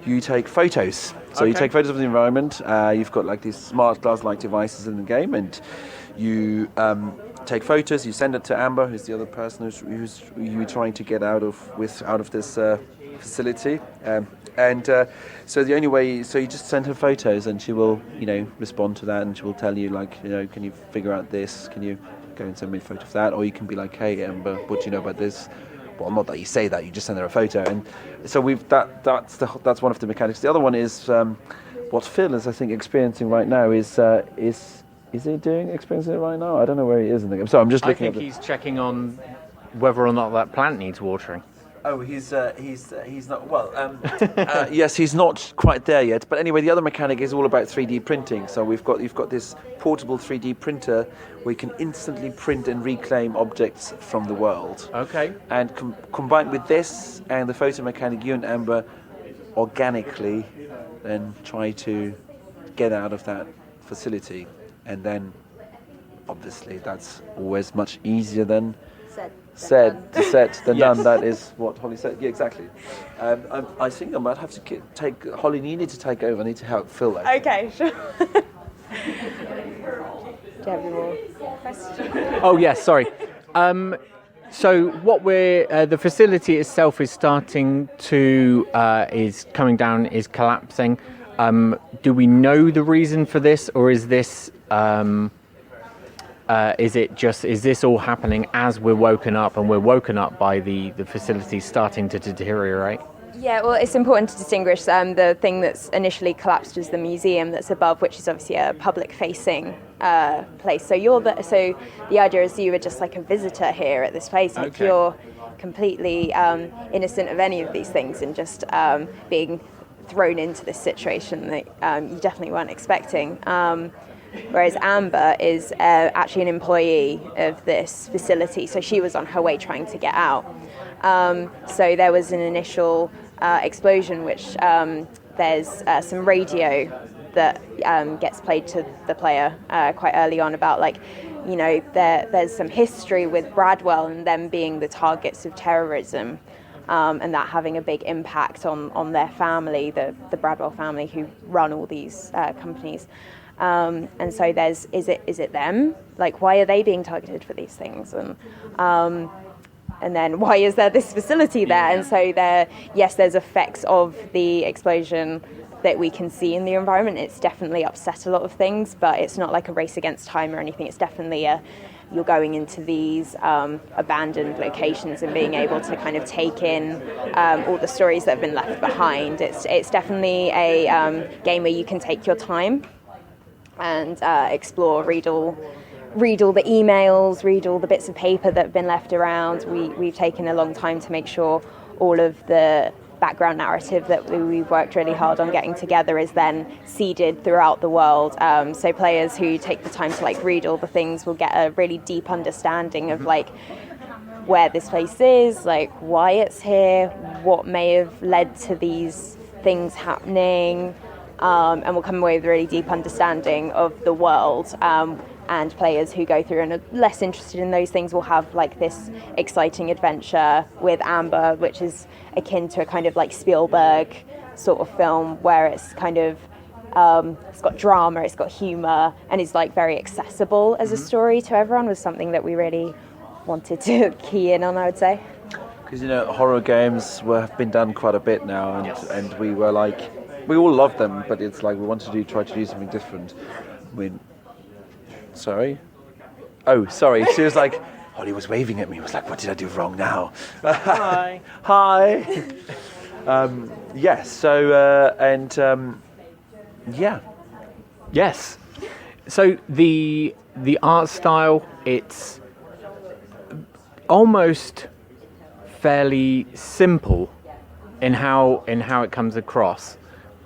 you take photos. So you take photos of the environment. You've got like these smart glass-like devices in the game, and you take photos. You send it to Amber, who's the other person who's you trying to get out of this facility. So the only way, so you just send her photos, and she will, respond to that, and she will tell you, like, can you figure out this? Can you go and send me a photo of that? Or you can be like, hey, Amber, what do you know about this? Well, not that you say that, you just send her a photo. And so that's one of the mechanics. The other one is what Phil is, I think, experiencing right now is he experiencing it right now? I don't know where he is in the game. So I'm just looking. I think he's checking on whether or not that plant needs watering. Oh, he's not well. Yes, he's not quite there yet. But anyway, the other mechanic is all about 3D printing. So you've got this portable 3D printer where you can instantly print and reclaim objects from the world. Okay. And combined with this and the photo mechanic, you and Amber organically then try to get out of that facility, and then obviously that's always much easier than said than done. That is what Holly said. Yeah, exactly. I think I might have to take Holly. You need to take over. I need to help Phil. Okay, sure. Do you have any more questions? Oh yes, sorry. So what the facility itself is starting to is coming down, is collapsing. Do we know the reason for this, or is this? Is this all happening as we're woken up, and we're woken up by the facility starting to deteriorate? Yeah, well, it's important to distinguish the thing that's initially collapsed was the museum that's above, which is obviously a public-facing place. So the idea is you were just like a visitor here at this place. Like you're completely innocent of any of these things, and just being thrown into this situation that you definitely weren't expecting. Whereas Amber is actually an employee of this facility, so she was on her way trying to get out. So there was an initial explosion, which there's some radio that gets played to the player quite early on about, like, there's some history with Bradwell and them being the targets of terrorism, and that having a big impact on their family, the Bradwell family who run all these companies. And so is it them? Like, why are they being targeted for these things? And then why is there this facility there? And so there's effects of the explosion that we can see in the environment. It's definitely upset a lot of things, but it's not like a race against time or anything. It's definitely you're going into these abandoned locations and being able to kind of take in all the stories that have been left behind. It's definitely a game where you can take your time and explore, read all the emails, read all the bits of paper that have been left around. We've taken a long time to make sure all of the background narrative that we've worked really hard on getting together is then seeded throughout the world. So players who take the time to read all the things will get a really deep understanding of where this place is, why it's here, what may have led to these things happening. And we'll come away with a really deep understanding of the world. And players who go through and are less interested in those things will have this exciting adventure with Amber, which is akin to a kind of Spielberg sort of film, where it's kind of it's got drama, it's got humour, and is very accessible as a story to everyone. Was something that we really wanted to key in on, I would say. Because horror games have been done quite a bit now, and we were we all love them, but it's we wanted to try to do something different. Sorry? Oh, sorry. She was Holly was waving at me. I was what did I do wrong now? Hi. Hi. Yes, so, yeah. Yes. So the the art style, it's almost fairly simple in how it comes across,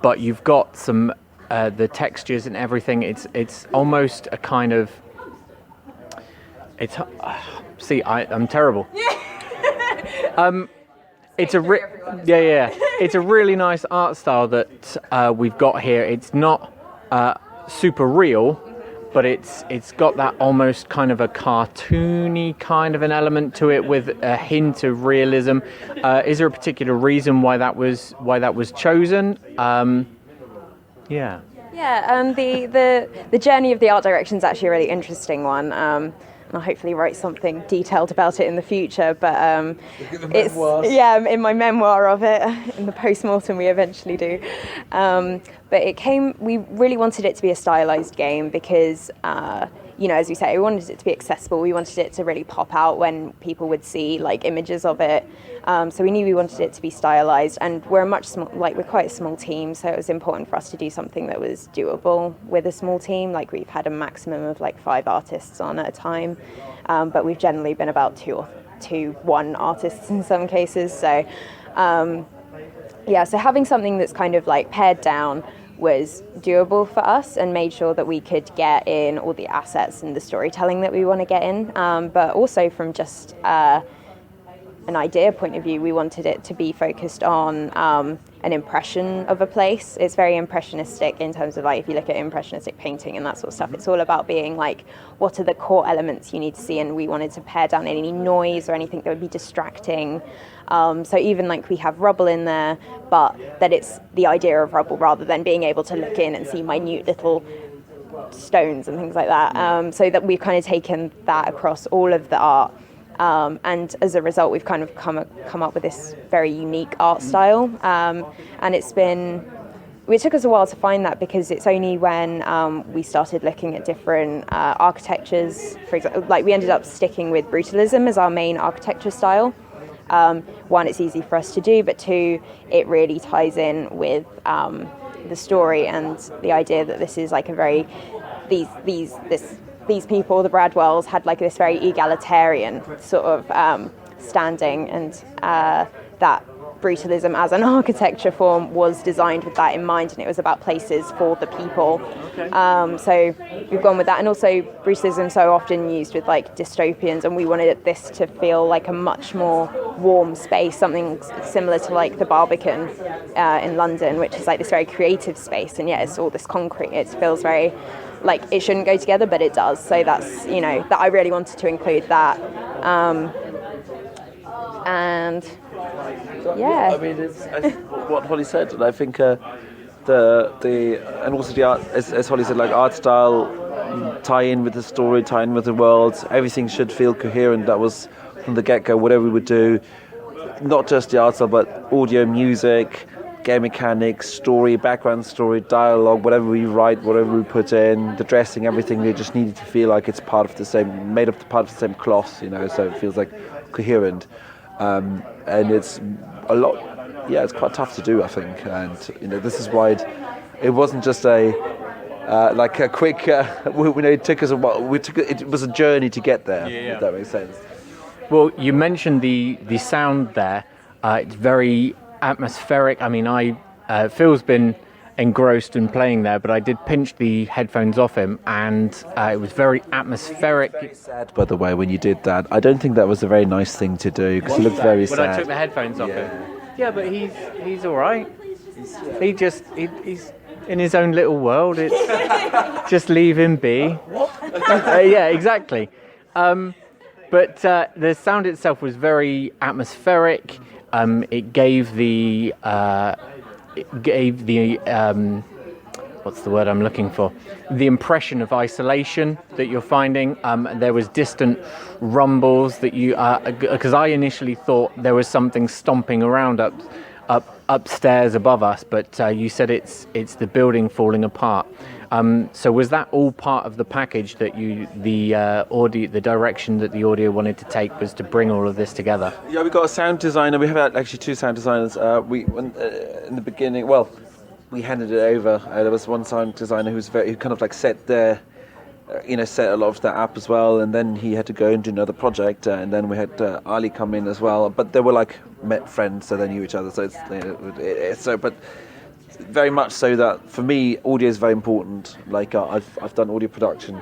but you've got some the textures and everything. It's almost a kind of I'm terrible. It's it's a really nice art style that we've got here. It's not super real, but it's got that almost kind of a cartoony kind of an element to it with a hint of realism. Is there a particular reason why that was chosen? Yeah. Yeah, the journey of the art direction is actually a really interesting one. And I'll hopefully write something detailed about it in the future. But it's in my memoir of it, in the post-mortem we eventually do. But we really wanted it to be a stylized game because, as we say, we wanted it to be accessible. We wanted it to really pop out when people would see like images of it. So we knew we wanted it to be stylized, and we're quite a small team, so it was important for us to do something that was doable with a small team. Like we've had a maximum of like 5 artists on at a time, but we've generally been about 1 artists in some cases. So so having something that's kind of like pared down was doable for us and made sure that we could get in all the assets and the storytelling that we want to get in, but also from just an idea point of view, we wanted it to be focused on an impression of a place. It's very impressionistic in terms of like if you look at impressionistic painting and that sort of stuff, it's all about being like what are the core elements you need to see, and we wanted to pare down any noise or anything that would be distracting. So even like we have rubble in there, but that it's the idea of rubble rather than being able to look in and see minute little stones and things like that. So that we've kind of taken that across all of the art. And as a result, we've kind of come up with this very unique art style. And it took us a while to find that because it's only when we started looking at different architectures, for example, like we ended up sticking with brutalism as our main architecture style. 1, it's easy for us to do, but 2, it really ties in with the story and the idea that this is like a very these people, the Bradwells, had like this very egalitarian sort of standing, and that brutalism as an architecture form was designed with that in mind, and it was about places for the people. Okay. So we've gone with that, and also brutalism so often used with like dystopians, and we wanted this to feel like a much more warm space, something similar to like the Barbican in London, which is like this very creative space, and it's all this concrete. It feels very like it shouldn't go together, but it does. So that's, that I really wanted to include that. And I mean, it's what Holly said, and I think and also the art, as Holly said, like art style, tie in with the story, tie in with the world. Everything should feel coherent. That was from the get-go. Whatever we would do, not just the art style, but audio, music, game mechanics, story, background story, dialogue, whatever we write, whatever we put in, the dressing, everything. We just needed to feel like it's part of the same cloth, so it feels like coherent. And it's a lot. Yeah, it's quite tough to do, I think. And this is why it wasn't just a quick. It took us a while. It was a journey to get there. Yeah. If that makes sense. Well, you mentioned the sound there. It's very atmospheric. I mean, Phil's been engrossed in playing there, but I did pinch the headphones off him, and it was very atmospheric. Very sad, by the way, when you did that. I don't think that was a very nice thing to do, because he looked very sad. When I took the headphones off him. Yeah, but he's all right. He's in his own little world. It's just leave him be. Yeah, exactly. But the sound itself was very atmospheric. It gave the what's the word I'm looking for? The impression of isolation that you're finding. There was distant rumbles that because I initially thought there was something stomping around upstairs above us, but you said it's the building falling apart. So was that all part of the package that the direction that the audio wanted to take was to bring all of this together? Yeah, we got a sound designer. We have actually 2 sound designers. In the beginning, we handed it over. There was one sound designer who kind of like set their set a lot of that up as well, and then he had to go and do another project, and then we had Ali come in as well. But they were like met friends, so they knew each other. So but very much so that for me, audio is very important. Like I've done audio production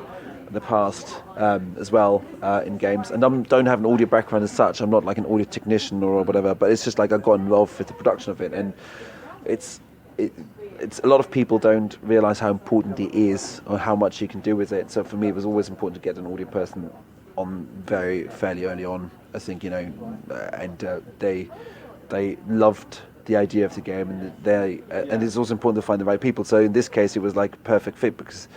in the past as well in games, and I don't have an audio background as such. I'm not like an audio technician or whatever, but it's just like I got involved with the production of it, and it's a lot of people don't realise how important it is or how much you can do with it. So for me, it was always important to get an audio person on fairly early on. I think and they loved the idea of the game, and it's also important to find the right people. So in this case, it was like a perfect fit because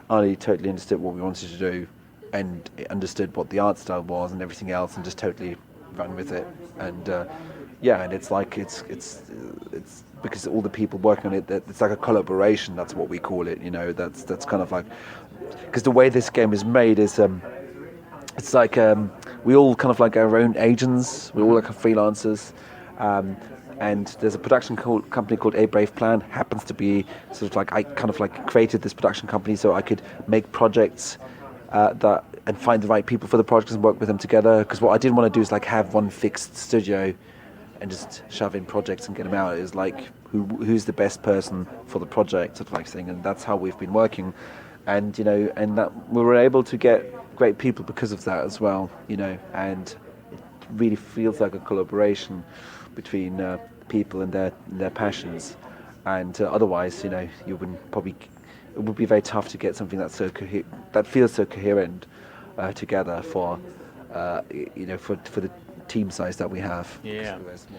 Ali totally understood what we wanted to do, and understood what the art style was and everything else, and just totally ran with it. And and it's like it's because all the people working on it, it's like a collaboration. That's what we call it. That's kind of like, because the way this game is made is it's like we all kind of like our own agents. We're all like freelancers. And there's a production company called A Brave Plan. Happens to be sort of like I kind of like created this production company so I could make projects and find the right people for the projects and work with them together. Because what I didn't want to do is like have one fixed studio and just shove in projects and get them out. It was like who's the best person for the project, sort of like thing. And that's how we've been working. And and that we were able to get great people because of that as well. And it really feels like a collaboration between people and their passions, and otherwise, you wouldn't probably. It would be very tough to get something that's that feels so coherent together for for the team size that we have. Yeah.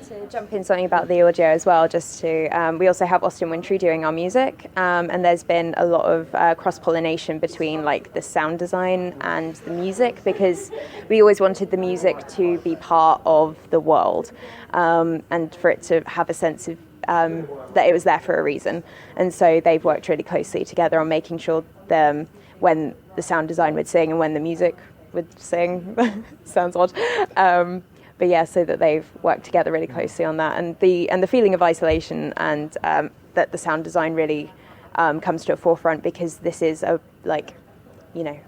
To jump in something about the audio as well, just to we also have Austin Wintry doing our music, and there's been a lot of cross-pollination between like the sound design and the music, because we always wanted the music to be part of the world, and for it to have a sense of that it was there for a reason. And so they've worked really closely together on making sure when the sound design would sing and when the music would sing, sounds odd. But yeah, so that they've worked together really closely on that, and the feeling of isolation, and that the sound design really comes to a forefront, because this is a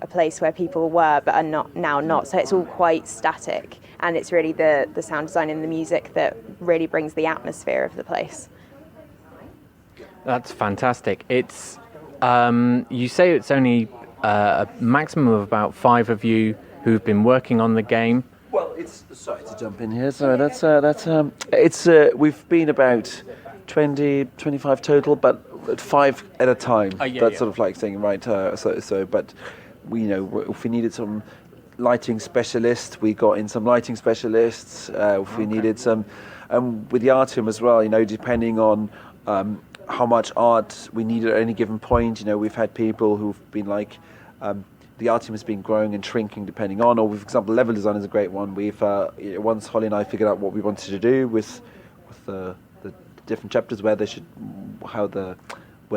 place where people were but are not. So it's all quite static, and it's really the sound design and the music that really brings the atmosphere of the place. That's fantastic. It's you say it's only a maximum of about 5 of you who've been working on the game. Well, sorry to jump in here. So it's we've been about 20, 25 total, but 5 at a time. Sort of like thing, right? But we if we needed some lighting specialists, we got in some lighting specialists. If we needed some, with the art team as well, depending on how much art we needed at any given point. We've had people who've been like. The art team has been growing and shrinking depending on, or for example, level design is a great one. We've once Holly and I figured out what we wanted to do with the different chapters, where they should, where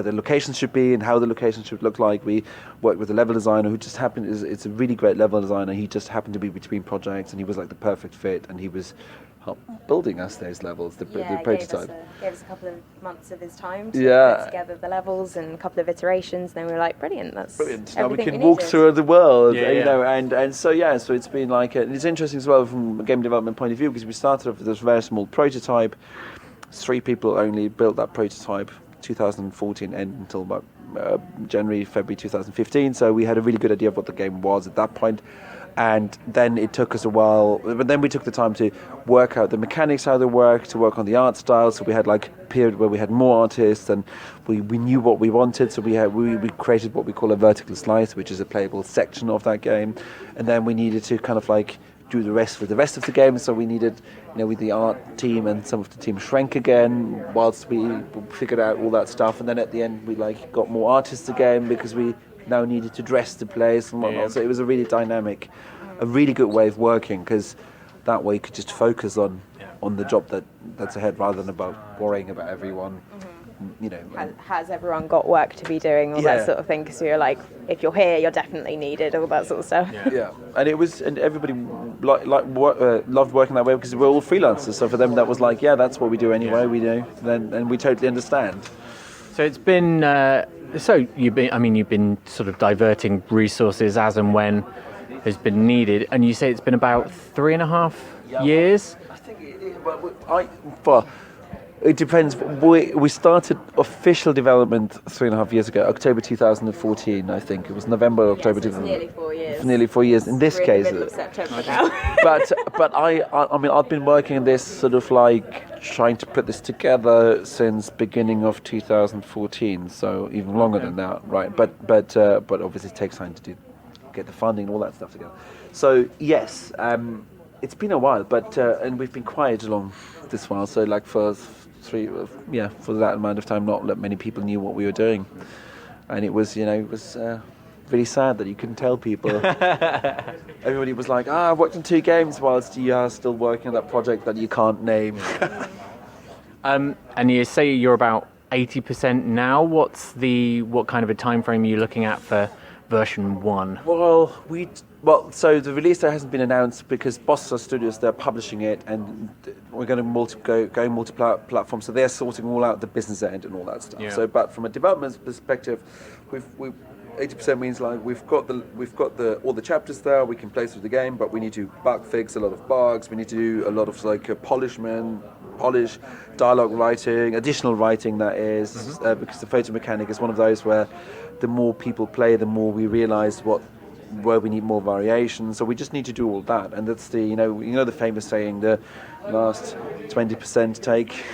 the locations should be and how the locations should look like. We worked with a level designer who just it's a really great level designer. He just happened to be between projects, and he was like the perfect fit, and he was building us those levels, the prototype. Gave us a couple of months of his time to put together the levels and a couple of iterations, and then we were like, brilliant, that's brilliant. Now we can walk through the world, and so it's been like, and it's interesting as well from a game development point of view, because we started off with this very small prototype. 3 people only built that prototype, 2014 and until about January, February 2015, so we had a really good idea of what the game was at that point. And then it took us a while, but then we took the time to work out the mechanics, how they work, to work on the art style. So we had like a period where we had more artists, and we knew what we wanted. So we created what we call a vertical slice, which is a playable section of that game. And then we needed to kind of like do the rest for the rest of the game. So we needed, with the art team and some of the team shrank again whilst we figured out all that stuff. And then at the end we like got more artists again, because we now needed to dress the place and whatnot. So it was a really dynamic, a really good way of working, because that way you could just focus on the job that's ahead, rather than about worrying about everyone. Has everyone got work to be doing, all that sort of thing, because you're like, if you're here you're definitely needed, all that sort of stuff. And everybody loved working that way, because we're all freelancers, so for them that was like, that's what we do anyway. We do, and we totally understand. So it's been So you've been sort of diverting resources as and when has been needed, and you say it's been about 3.5 years. I think it depends. We started official development 3.5 years ago, October 2014. I think it was November, or October. Yes, it's nearly 4 years. Nearly 4 years. In this We're case, in the middle of September now. but I mean, I've been working on this sort of like trying to put this together since beginning of 2014, so even longer than that, right? But obviously it takes time to get the funding and all that stuff together. So yes, it's been a while, but and we've been quiet along this while. So like for that amount of time, not that many people knew what we were doing, and it was really sad that you couldn't tell people. Everybody was like, I've worked on 2 games whilst you are still working on that project that you can't name. And you say you're about 80% now. What kind of a time frame are you looking at for version 1? So the release date hasn't been announced because Bossa Studios, they're publishing it, and we're going to go multi-platform. So they're sorting all out the business end and all that stuff. Yeah. So, but from a development perspective, we've 80% means like we've got all the chapters there. We can play through the game, but we need to bug fix a lot of bugs. We need to do a lot of like polish dialogue writing, additional writing that is, because the photo mechanic is one of those where the more people play, the more we realise where we need more variation. So we just need to do all that, and that's the the famous saying, the last 20% take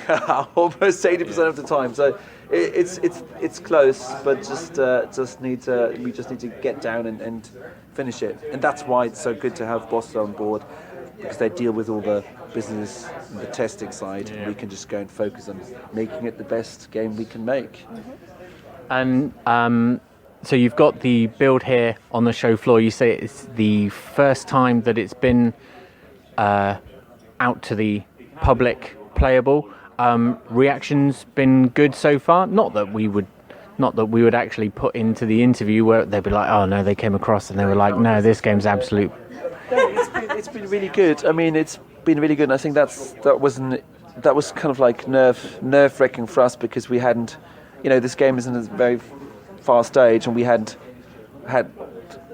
almost 80% of the time. So it's close, but we just need to get down and finish it. And that's why it's so good to have Bossa on board, because they deal with all the business and the testing side. Yeah. We can just go and focus on making it the best game we can make. And so you've got the build here on the show floor. You say it's the first time that it's been out to the public playable. Reactions been good so far. Not that we would actually put into the interview where they'd be like, oh no, they came across and they were like, no, this game's absolute. It's been really good. I mean, it's been really good. And I think that was kind of like nerve wracking for us, because we hadn't, this game is in a very far stage, and we hadn't had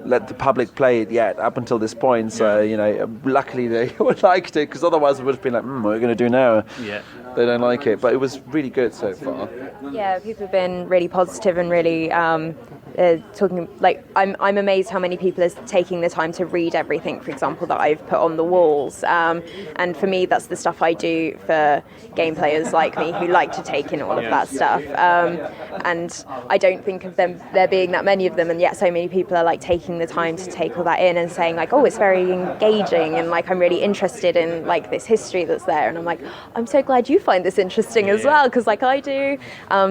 let the public play it yet up until this point. So luckily they liked it, because otherwise it would have been like, what are we going to do now? Yeah, they don't like it. But it was really good so far. Yeah, people have been really positive and really talking. Like, I'm amazed how many people are taking the time to read everything, for example, that I've put on the walls. And for me, that's the stuff I do for game players like me who like to take in all of that stuff. And I don't think of there being that many of them, and yet so many people are like taking the time to take all that in and saying like, oh, it's very engaging, and like I'm really interested in like this history that's there. And I'm like, I'm so glad you find this interesting as well, because like I do.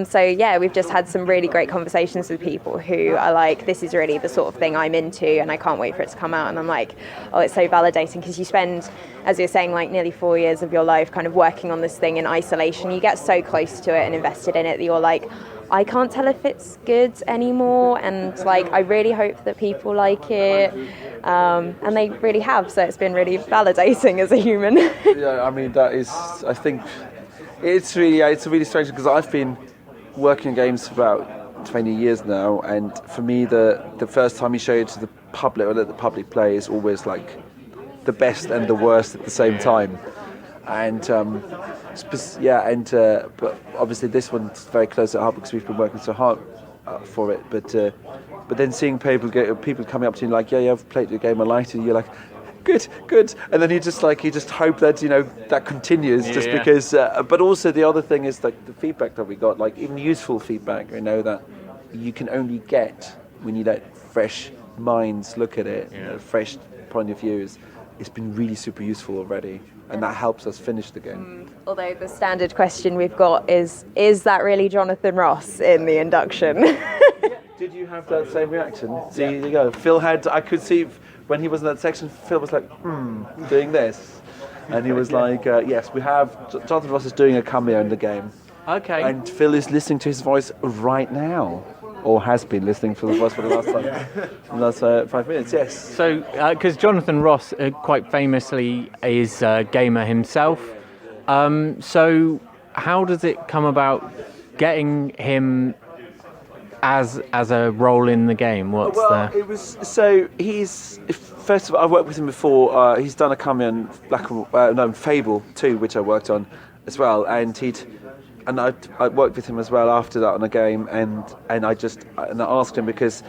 So yeah, we've just had some really great conversations with people who are like, this is really the sort of thing I'm into, and I can't wait for it to come out. And I'm like, oh, it's so validating, because you spend, as you're saying, like nearly 4 years of your life kind of working on this thing in isolation. You get so close to it and invested in it that you're like, I can't tell if it's good anymore, and like I really hope that people like it, and they really have. So it's been really validating as a human. Yeah, I mean I think it's really strange, because I've been working on games for about 20 years now, and for me the first time you show it to the public or let the public play is always like the best and the worst at the same time. And but obviously this one's very close at heart because we've been working so hard for it. But then seeing people coming up to you like, yeah, I've played your game, I liked it. You're like, good, and then you just hope that that continues, just because. But also the other thing is like the feedback that we got, like even useful feedback, that you can only get when you let fresh minds look at it, fresh point of views. It's been really super useful already, and that helps us finish the game. Although the standard question we've got is that really Jonathan Ross in the induction? Did you have that same reaction? See, there you go. Phil I could see when he was in that section, Phil was like, doing this. And he was like, yes, we have, Jonathan Ross is doing a cameo in the game. Okay. And Phil is listening to his voice right now. Or has been listening for the voice for the last time. The last 5 minutes, yes. So, because Jonathan Ross quite famously is a gamer himself, so how does it come about getting him as a role in the game? What's It was so he's first of all, I worked with him before. He's done a cameo in Fable 2, which I worked on as well, and I worked with him as well after that on a game, and I asked him because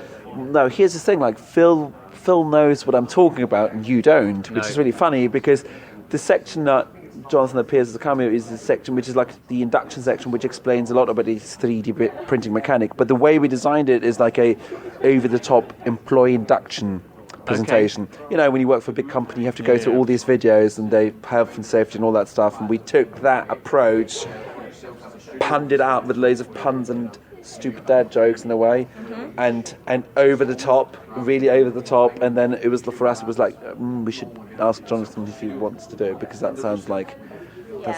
here's the thing, like Phil knows what I'm talking about and you don't, which is really funny because the section that Jonathan appears as a cameo is the section which is like the induction section, which explains a lot about his 3D printing mechanic. But the way we designed it is like a over-the-top employee induction presentation. Okay. You know, when you work for a big company, you have to go through all these videos and they health and safety and all that stuff. And we took that approach, punned it out with loads of puns and stupid dad jokes in a way, and over the top, really over the top. And then it was for us. It was like we should ask Jonathan if he wants to do it because that sounds like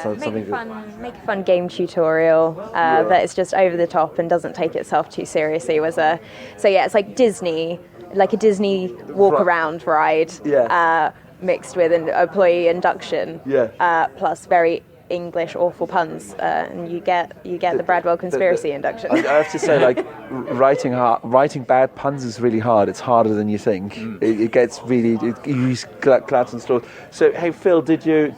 something good. Make a fun game tutorial that is just over the top and doesn't take itself too seriously. It's like Disney, like a Disney walk around ride, mixed with an employee induction, plus very English awful puns, and you get the Bradwell Conspiracy induction. I have to say, like writing bad puns is really hard. It's harder than you think. It gets really you use clouds and straws. So hey Phil, did you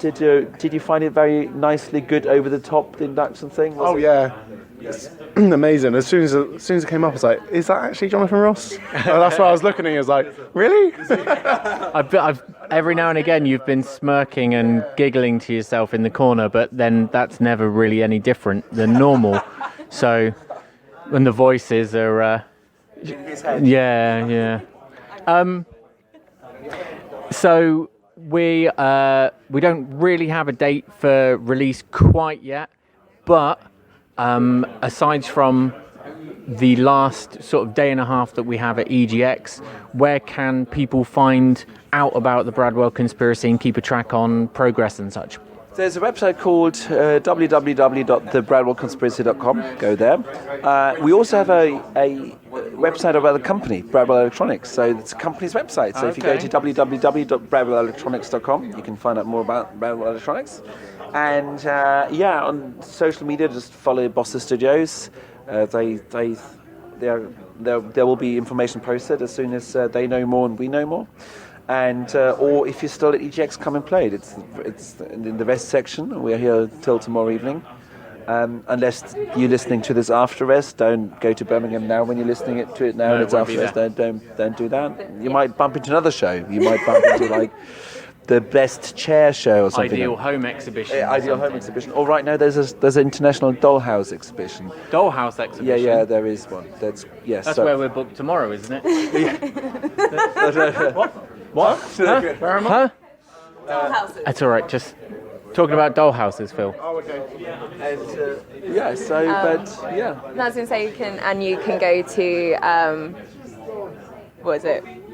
find it very nicely good over the top, the induction thing? Yeah. It's amazing. As soon as it came up, I was like, "Is that actually Jonathan Ross?" That's why I was looking at you. I was like, "Really?" I've every now and again you've been smirking and giggling to yourself in the corner, but then that's never really any different than normal. So when the voices are, so we don't really have a date for release quite yet, but. Aside from the last sort of day and a half that we have at EGX, where can people find out about the Bradwell Conspiracy and keep a track on progress and such? There's a website called www.thebradwellconspiracy.com. Go there. We also have a website about the company, Bradwell Electronics. So it's a company's website. So if you go to www.bradwellelectronics.com, you can find out more about Bradwell Electronics. And on social media, just follow Bossa Studios. There will be information posted as soon as they know more and we know more. And or if you're still at EGX, come and play it. It's in the rest section. We're here till tomorrow evening. Unless you're listening to this after rest, don't go to Birmingham now. When you're listening to it now, and it's after rest. Don't do that. You might bump into another show. You might bump into like. The best chair show or something. Ideal home exhibition. Ideal home exhibition. Oh, right now there's an international dollhouse exhibition. Dollhouse exhibition. Yeah, there is one. That's where we're booked tomorrow, isn't it? What? Where am I? Dollhouses. That's all right. Just talking about dollhouses, Phil. Oh, okay. And I was going to say you can go to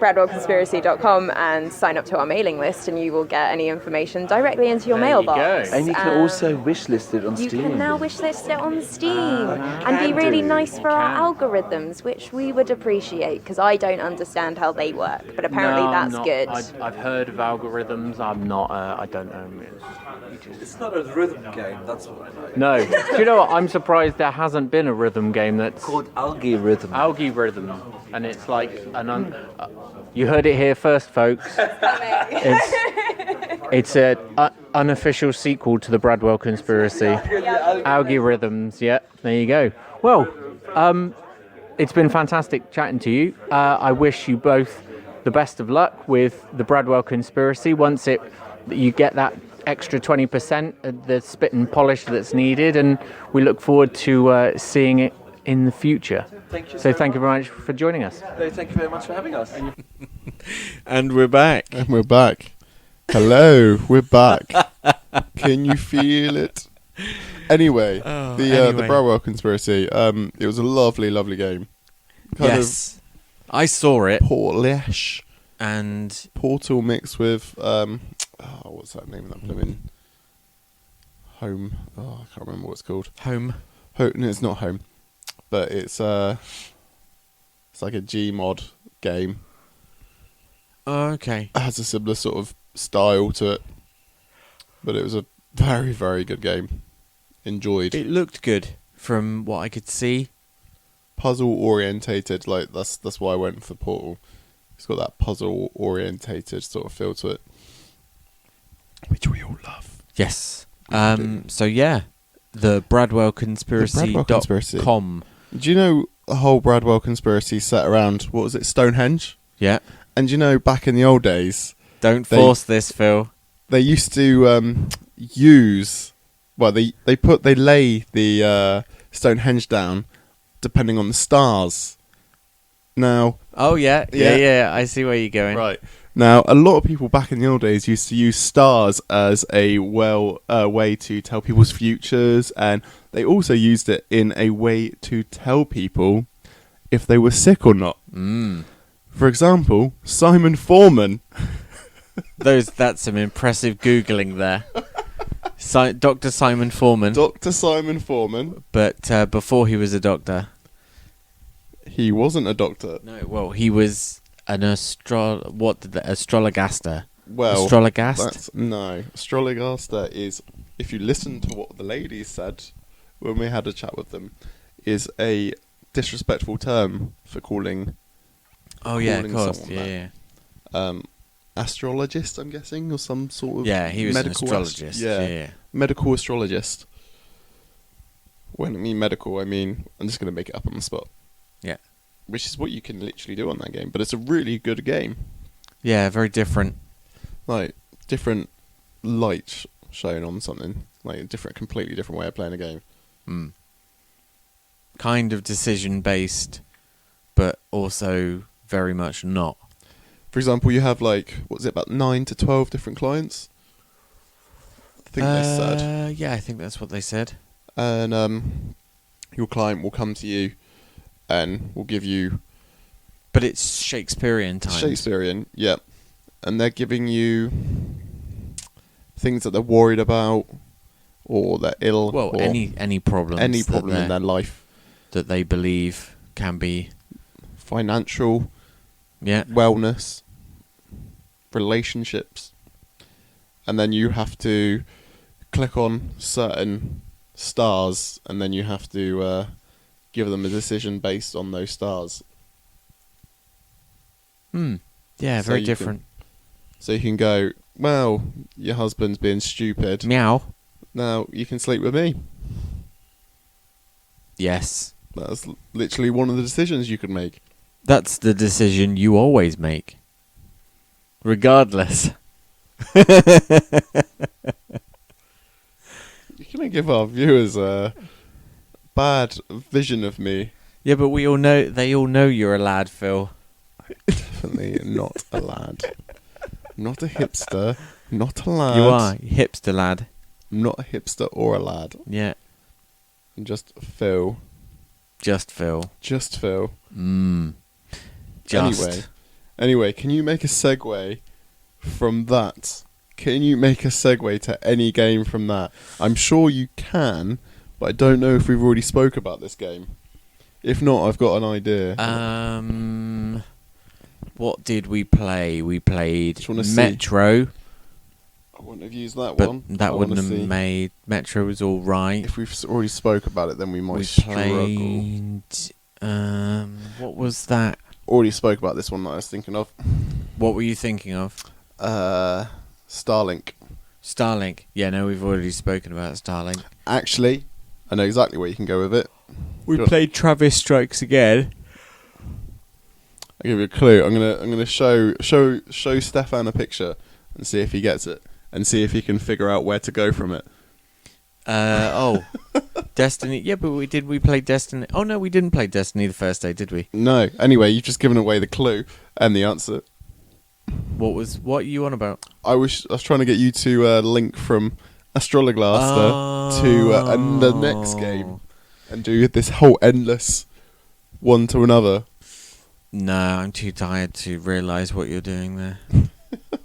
bradwellconspiracy.com and sign up to our mailing list, and you will get any information directly into your mailbox. And you can also wishlist it on Steam. You can now wishlist it on Steam and be really nice for our algorithms, which we would appreciate, because I don't understand how they work, but apparently that's good. I've heard of algorithms. I'm not. I don't know. It's not a rhythm game. That's what. No. Do you know what? I'm surprised there hasn't been a rhythm game that's called Algae Rhythm. Algae Rhythm, and it's like you heard it here first, folks. It's an unofficial sequel to the Bradwell Conspiracy. Algae Rhythms, yeah, there you go. Well, it's been fantastic chatting to you. I wish you both the best of luck with the Bradwell Conspiracy. Once you get that extra 20%, the spit and polish that's needed, and we look forward to seeing it in the future. Thank you. So thank you very much for joining us. No, thank you very much for having us. And we're back. Hello, we're back. Can you feel it? Anyway, the Bradwell Conspiracy. It was a lovely, lovely game. Yes, I saw it. Portalish and Portal mixed with what's that name of that blooming Home? Oh, I can't remember what it's called. Home. No, it's not Home, but it's like a Gmod game. Oh, okay. It has a similar sort of style to it, but it was a very, very good game. Enjoyed. It looked good from what I could see. puzzle orientated. Like that's why I went for Portal. It's got that puzzle orientated sort of feel to it, which we all love. Yes. So yeah, the Bradwell Conspiracy.com. Do you know the whole Bradwell Conspiracy set around, what was it, Stonehenge? Yeah. And you know, back in the old days, Don't force this, Phil. they used to use, well, they lay the Stonehenge down depending on the stars. Now, Oh yeah, Yeah. yeah. I see where you're going. right now, a lot of people back in the old days used to use stars as a way to tell people's futures, and they also used it in a way to tell people if they were sick or not. For example, Simon Foreman. That's some impressive googling there. Dr. Simon Foreman. Dr. Simon Foreman. But before he was a doctor. He wasn't a doctor. No, well, he was an astrologaster. Well, Astrologast? No. Astrologaster is, if you listen to what the ladies said when we had a chat with them, is a disrespectful term for calling. Oh yeah, of calling course. someone Yeah, that. yeah. Astrologist, I'm guessing, or some sort of Yeah, he was an medical astrologist. Yeah. medical astrologist. When I mean medical, I mean I'm just going to make it up on the spot. Yeah. Which is what you can literally do on that game, but it's a really good game. Yeah, very different. Like different light shown on something, like a completely different way of playing a game. Kind of decision based, but also very much not. For example, you have about 9 to 12 different clients. I think they said. Yeah, I think that's what they said. And your client will come to you and will give you... But it's Shakespearean times. Shakespearean, yeah. And they're giving you things that they're worried about, or they're ill. Well, or any problems. any problem in their life. That they believe can be... Financial... Yeah. Wellness, relationships, and then you have to click on certain stars, and then you have to give them a decision based on those stars. Yeah, So very you different. So you can go, well, your husband's being stupid. Meow. Now you can sleep with me. Yes. That's literally one of the decisions you could make. That's the decision you always make. Regardless. You're going to give our viewers a bad vision of me. Yeah, but they all know you're a lad, Phil. Definitely not a lad. Not a hipster. Not a lad. You are. Hipster lad. I'm not a hipster or a lad. Yeah. I'm just Phil. Just Phil. Just Phil. Just. Anyway, can you make a segue from that? Can you make a segue to any game from that? I'm sure you can, but I don't know if we've already spoke about this game. If not, I've got an idea. What did we play? We played Just wanna see. Metro, I wouldn't have used that but one. that I wouldn't wanna have see. made... Metro was all right. If we've already spoke about it, then we might We struggle. played... what was that? Already spoke about this one that I was thinking of. What were you thinking of? Starlink. Starlink. Yeah, no, we've already spoken about Starlink. Actually, I know exactly where you can go with it. We Go- played Travis Strikes Again. I'll give you a clue. I'm gonna show Stefan a picture and see if he gets it, and see if he can figure out where to go from it. Destiny. Yeah, but we played Destiny. Oh no, we didn't play Destiny the first day, did we? No. Anyway, you've just given away the clue and the answer. What are you on about? I was trying to get you to link from Astrologlaster to the next game and do this whole endless one to another. No, I'm too tired to realise what you're doing there.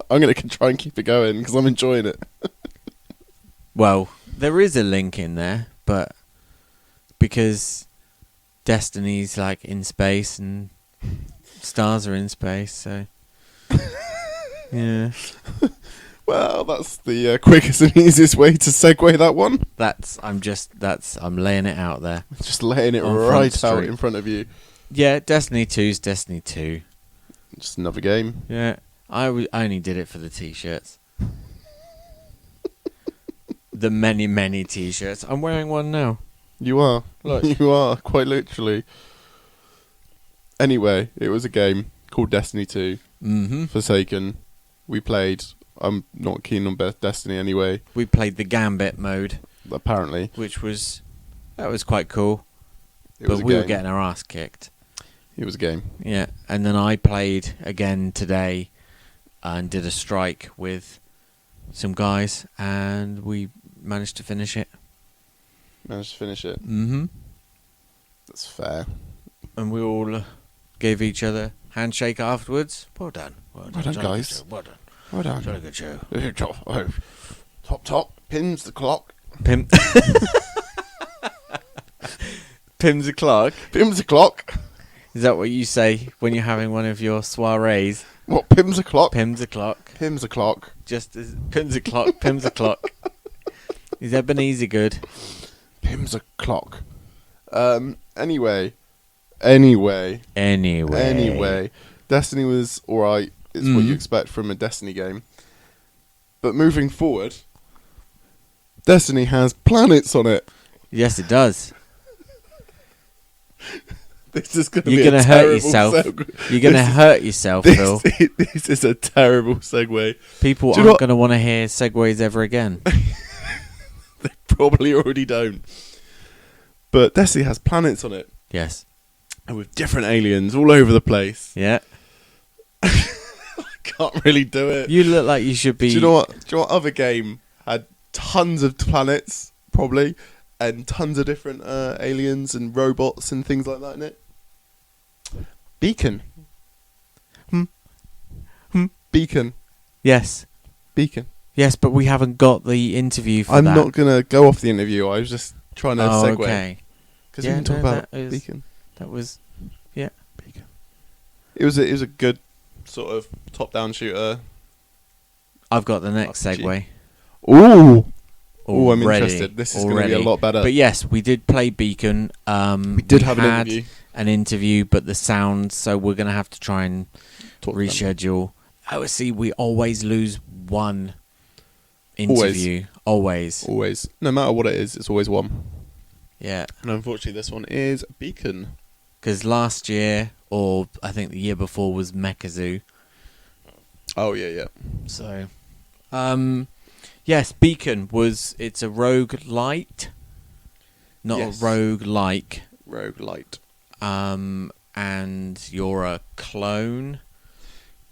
I'm going to try and keep it going because I'm enjoying it. Well, there is a link in there, but because Destiny's like in space and stars are in space, so yeah. Well, that's the quickest and easiest way to segue that one. I'm laying it out there. Just laying it On Front right out Street. in front of you. Yeah, Destiny 2's Destiny 2. Just another game. Yeah, I only did it for the t-shirts. The many, many t-shirts. I'm wearing one now. You are. Look. You are, quite literally. Anyway, it was a game called Destiny 2. Mm-hmm. Forsaken. We played. I'm not keen on Destiny anyway, We played the Gambit mode, apparently. which was quite cool. It was But a we game. were getting our ass kicked. It was a game. Yeah, and then I played again today and did a strike with some guys, and we managed to finish it. Managed to finish it. Mm-hmm. That's fair. And we all gave each other handshake afterwards. Well done. Well done, Jolly good guys. show, Well done. Well done. Jolly good show. Top. Pins the clock. Pim. Pim's a clock. Pim's the clock. Is that what you say when you're having one of your soirees? What? Pim's the clock. Pim's a clock. Pim's the clock. Just as Pim's a clock. Pim's a clock. Is Ebenezer good? Pim's a clock. Anyway. Destiny was alright. It's what you expect from a Destiny game. But moving forward, Destiny has planets on it. Yes, it does. This is going to You're be gonna a hurt terrible yourself. segue. You're gonna hurt yourself, Phil. This is a terrible segue. People Do you know aren't what? going to want to hear segues ever again. They probably already don't. But Destiny has planets on it. Yes. And with different aliens all over the place. Yeah. Can't really do it. You look like you should be. Do you know what other game had tons of planets, probably, and tons of different aliens and robots and things like that in it? Beacon. Beacon. Yes. Beacon. Yes, but we haven't got the interview for I'm that. not going to go off the interview. I was just trying to segue. Okay. Because Yeah, we can talk no, about that is- Beacon. That was. Beacon. It was a good sort of top-down shooter. I've got the next RPG. segue. Ooh. Oh, I'm Already. interested. This is going to be a lot better. But yes, we did play Beacon. we did have had an interview. but the sound, so we're going to have to try and Talk to them. reschedule. Oh, see, we always lose one interview. Always. Always. No matter what it is, it's always one. Yeah. And unfortunately, this one is Beacon. Because last year, or I think the year before, was Mechazoo. Oh, yeah. So, yes, Beacon it's a roguelite, not Yes. a roguelike. Roguelite. And you're a clone.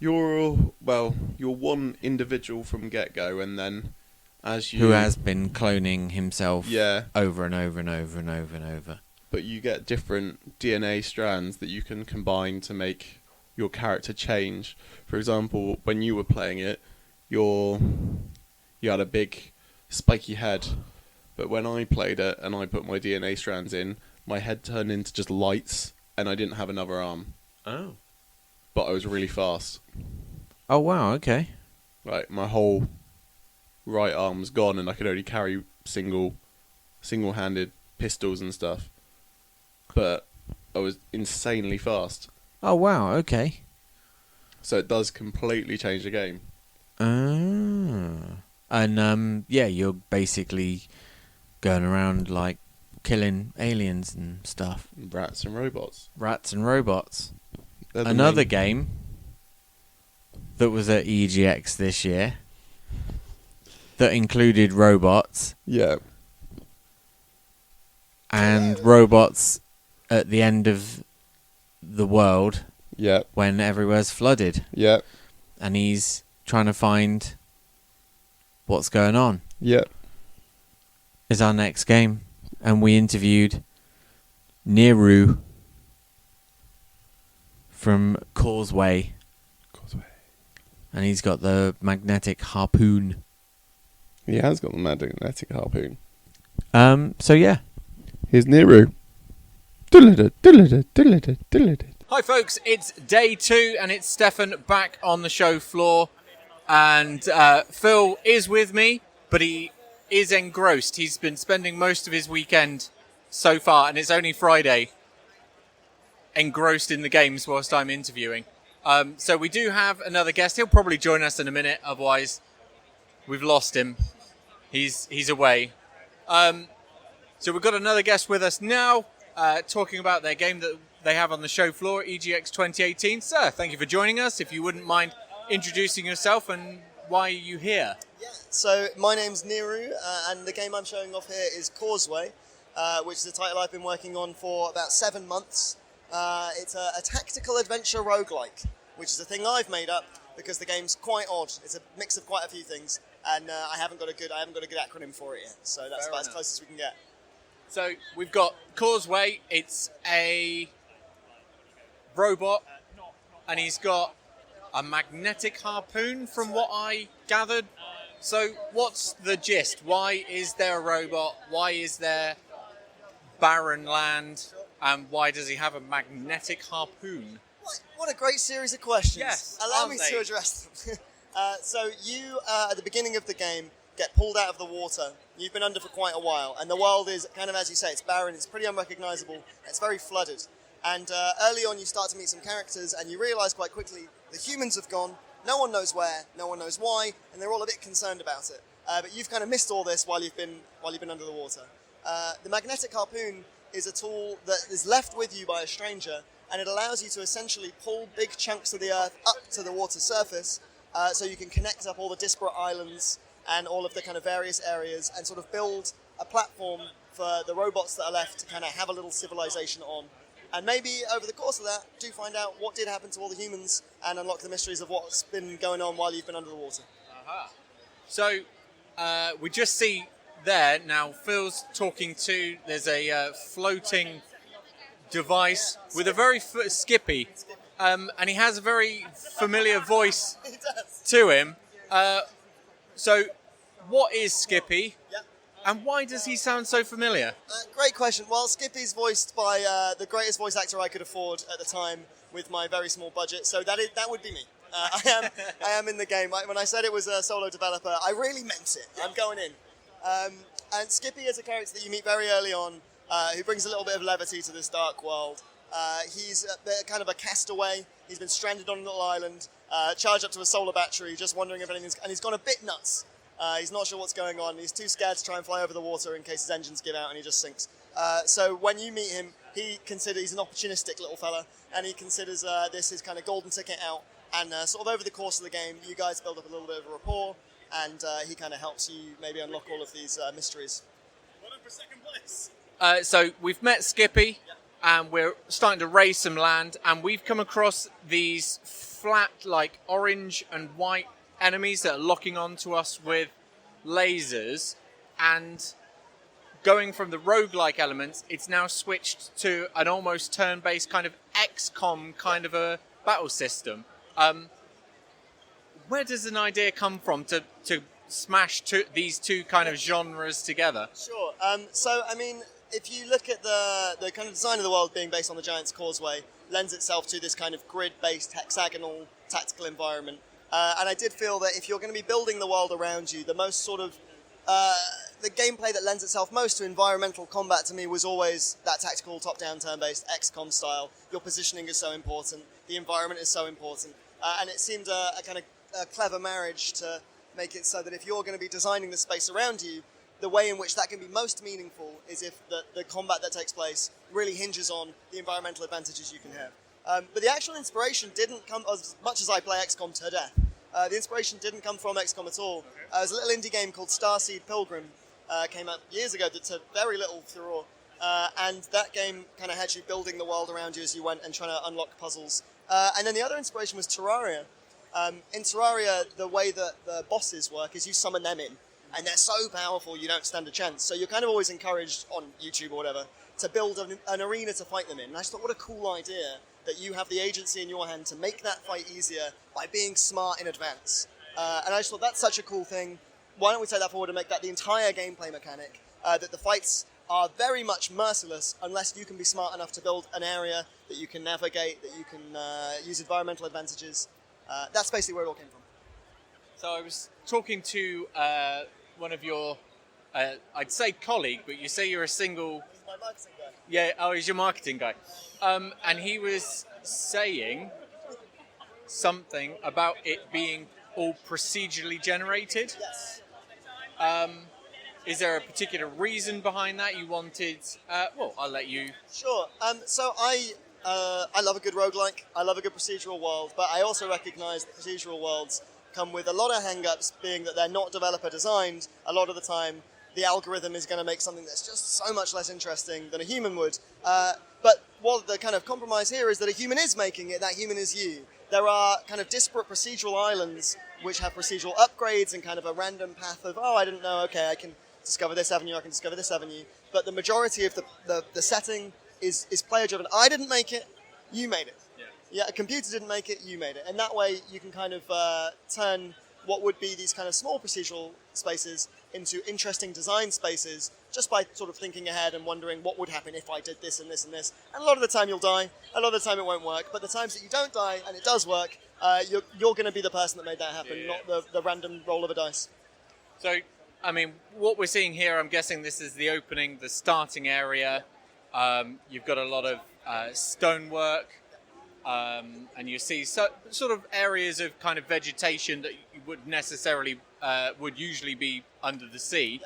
You're one individual from get-go, and then as you... Who has been cloning himself Yeah, over and over and over and over and over. but you get different DNA strands that you can combine to make your character change. For example, when you were playing it, you had a big spiky head, but when I played it and I put my DNA strands in, my head turned into just lights, and I didn't have another arm. Oh. But I was really fast. Oh, wow, okay. Like, my whole right arm's gone, and I could only carry single-handed pistols and stuff. But I was insanely fast. Oh, wow, okay. So it does completely change the game. Ah. And, yeah, you're basically going around, like, killing aliens and stuff. Rats and robots. Rats and robots. They're the Another main- game that was at EGX this year that included robots Yeah. and robots at the end of the world Yeah. when everywhere's flooded, Yeah. and he's trying to find what's going on. Yeah. Is our next game, and we interviewed Neru from Causeway, and he's got the magnetic harpoon. He has got the magnetic harpoon. So yeah. Here's Nero. Hi folks, it's day 2 and it's Stefan back on the show floor. And Phil is with me, but he is engrossed. He's been spending most of his weekend so far, and it's only Friday, engrossed in the games whilst I'm interviewing. So we do have another guest. He'll probably join us in a minute, otherwise we've lost him. He's away. So we've got another guest with us now, talking about their game that they have on the show floor, EGX 2018. Sir, thank you for joining us. If you wouldn't mind introducing yourself and why are you here? Yeah, so my name's Niru, and the game I'm showing off here is Causeway, which is a title I've been working on for about 7 months. It's a tactical adventure roguelike, which is a thing I've made up because the game's quite odd. It's a mix of quite a few things, and I haven't got a good acronym for it yet. So that's about as close as we can get. So we've got Causeway. It's a robot, and he's got a magnetic harpoon, from what I gathered. So what's the gist? Why is there a robot? Why is there barren land? And why does he have a magnetic harpoon? What a great series of questions. Yes, Allow me to address them. So you, at the beginning of the game, get pulled out of the water. You've been under for quite a while, and the world is kind of, as you say, it's barren, it's pretty unrecognizable, it's very flooded. And early on you start to meet some characters, and you realise quite quickly the humans have gone, no one knows where, no one knows why, and they're all a bit concerned about it. But you've kind of missed all this while you've been under the water. The magnetic harpoon is a tool that is left with you by a stranger, and it allows you to essentially pull big chunks of the earth up to the water surface, so you can connect up all the disparate islands and all of the kind of various areas and sort of build a platform for the robots that are left to kind of have a little civilization on. And maybe over the course of that, do find out what did happen to all the humans and unlock the mysteries of what's been going on while you've been under the water. So we just see there now Phil's talking to, there's a floating device with a very Skippy, and he has a very familiar voice to him. So what is Skippy? Yeah. And why does he sound so familiar? Great question. Well, Skippy's voiced by the greatest voice actor I could afford at the time with my very small budget, so that would be me. I am in the game. When I said it was a solo developer, I really meant it. I'm going in. And Skippy is a character that you meet very early on, who brings a little bit of levity to this dark world. He's kind of a castaway. He's been stranded on a little island, charged up to a solar battery, just wondering if anything's... And he's gone a bit nuts. He's not sure what's going on. He's too scared to try and fly over the water in case his engines give out and he just sinks. So when you meet him, he's an opportunistic little fella, and he considers this his kind of golden ticket out. And sort of over the course of the game, you guys build up a little bit of a rapport, and he kind of helps you maybe unlock all of these mysteries. Well done for second place. So we've met Skippy, and we're starting to raise some land, and we've come across these flat, like orange and white enemies that are locking onto us with lasers, and going from the roguelike elements, it's now switched to an almost turn-based kind of XCOM kind of a battle system. Where does an idea come from to smash these two kind of genres together? Sure. So, I mean, if you look at the kind of design of the world being based on the Giant's Causeway, lends itself to this kind of grid-based hexagonal tactical environment. And I did feel that if you're going to be building the world around you, the most sort of the gameplay that lends itself most to environmental combat to me was always that tactical top-down turn-based XCOM style. Your positioning is so important, the environment is so important, and it seemed a kind of a clever marriage to make it so that if you're going to be designing the space around you, the way in which that can be most meaningful is if the combat that takes place really hinges on the environmental advantages you can have. But the actual inspiration didn't come, as much as I play XCOM to death, the inspiration didn't come from XCOM at all. There's a little indie game called Starseed Pilgrim, came out years ago, to very little furore, and that game kind of had you building the world around you as you went and trying to unlock puzzles. And then the other inspiration was Terraria. In Terraria, the way that the bosses work is you summon them in, and they're so powerful you don't stand a chance. So you're kind of always encouraged on YouTube or whatever to build an arena to fight them in. And I just thought, what a cool idea that you have the agency in your hand to make that fight easier by being smart in advance. And I just thought that's such a cool thing. Why don't we take that forward and make that the entire gameplay mechanic? That the fights are very much merciless unless you can be smart enough to build an area that you can navigate, that you can use environmental advantages. That's basically where it all came from. So I was talking to one of your, I'd say colleague, but you say you're a single. He's my marketing guy. Yeah, oh, he's your marketing guy. And he was saying something about it being all procedurally generated. Yes. Is there a particular reason behind that you wanted? Well, I'll let you. Sure. So I love a good roguelike. I love a good procedural world, but I also recognise that procedural worlds come with a lot of hang-ups, being that they're not developer designed. A lot of the time, the algorithm is going to make something that's just so much less interesting than a human would. But what the kind of compromise here is that a human is making it, that human is you. There are kind of disparate procedural islands which have procedural upgrades and kind of a random path of, oh, I didn't know, okay, I can discover this avenue, I can discover this avenue. But the majority of the setting is player-driven. I didn't make it, you made it. Yeah, a computer didn't make it, you made it. And that way you can kind of turn what would be these kind of small procedural spaces into interesting design spaces just by sort of thinking ahead and wondering what would happen if I did this and this and this. And a lot of the time you'll die, a lot of the time it won't work, but the times that you don't die and it does work, you're going to be the person that made that happen, not the random roll of a dice. So, I mean, what we're seeing here, I'm guessing this is the opening, the starting area. You've got a lot of stonework, and you see sort of areas of kind of vegetation that you would necessarily would usually be under the sea.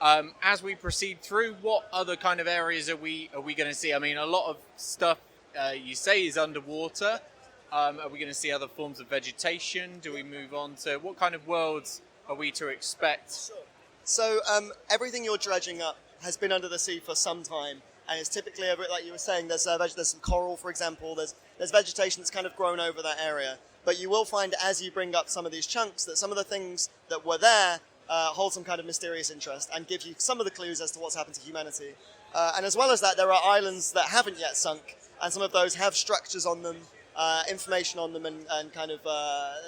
As we proceed through, what other kind of areas are we going to see? I mean, a lot of stuff you say is underwater. Are we going to see other forms of vegetation? Do we move on to what kind of worlds are we to expect? Sure. So everything you're dredging up has been under the sea for some time, and it's typically a bit like you were saying. There's some coral, for example. There's vegetation that's kind of grown over that area. But you will find as you bring up some of these chunks that some of the things that were there hold some kind of mysterious interest and give you some of the clues as to what's happened to humanity. And as well as that, there are islands that haven't yet sunk, and some of those have structures on them, information on them, and kind of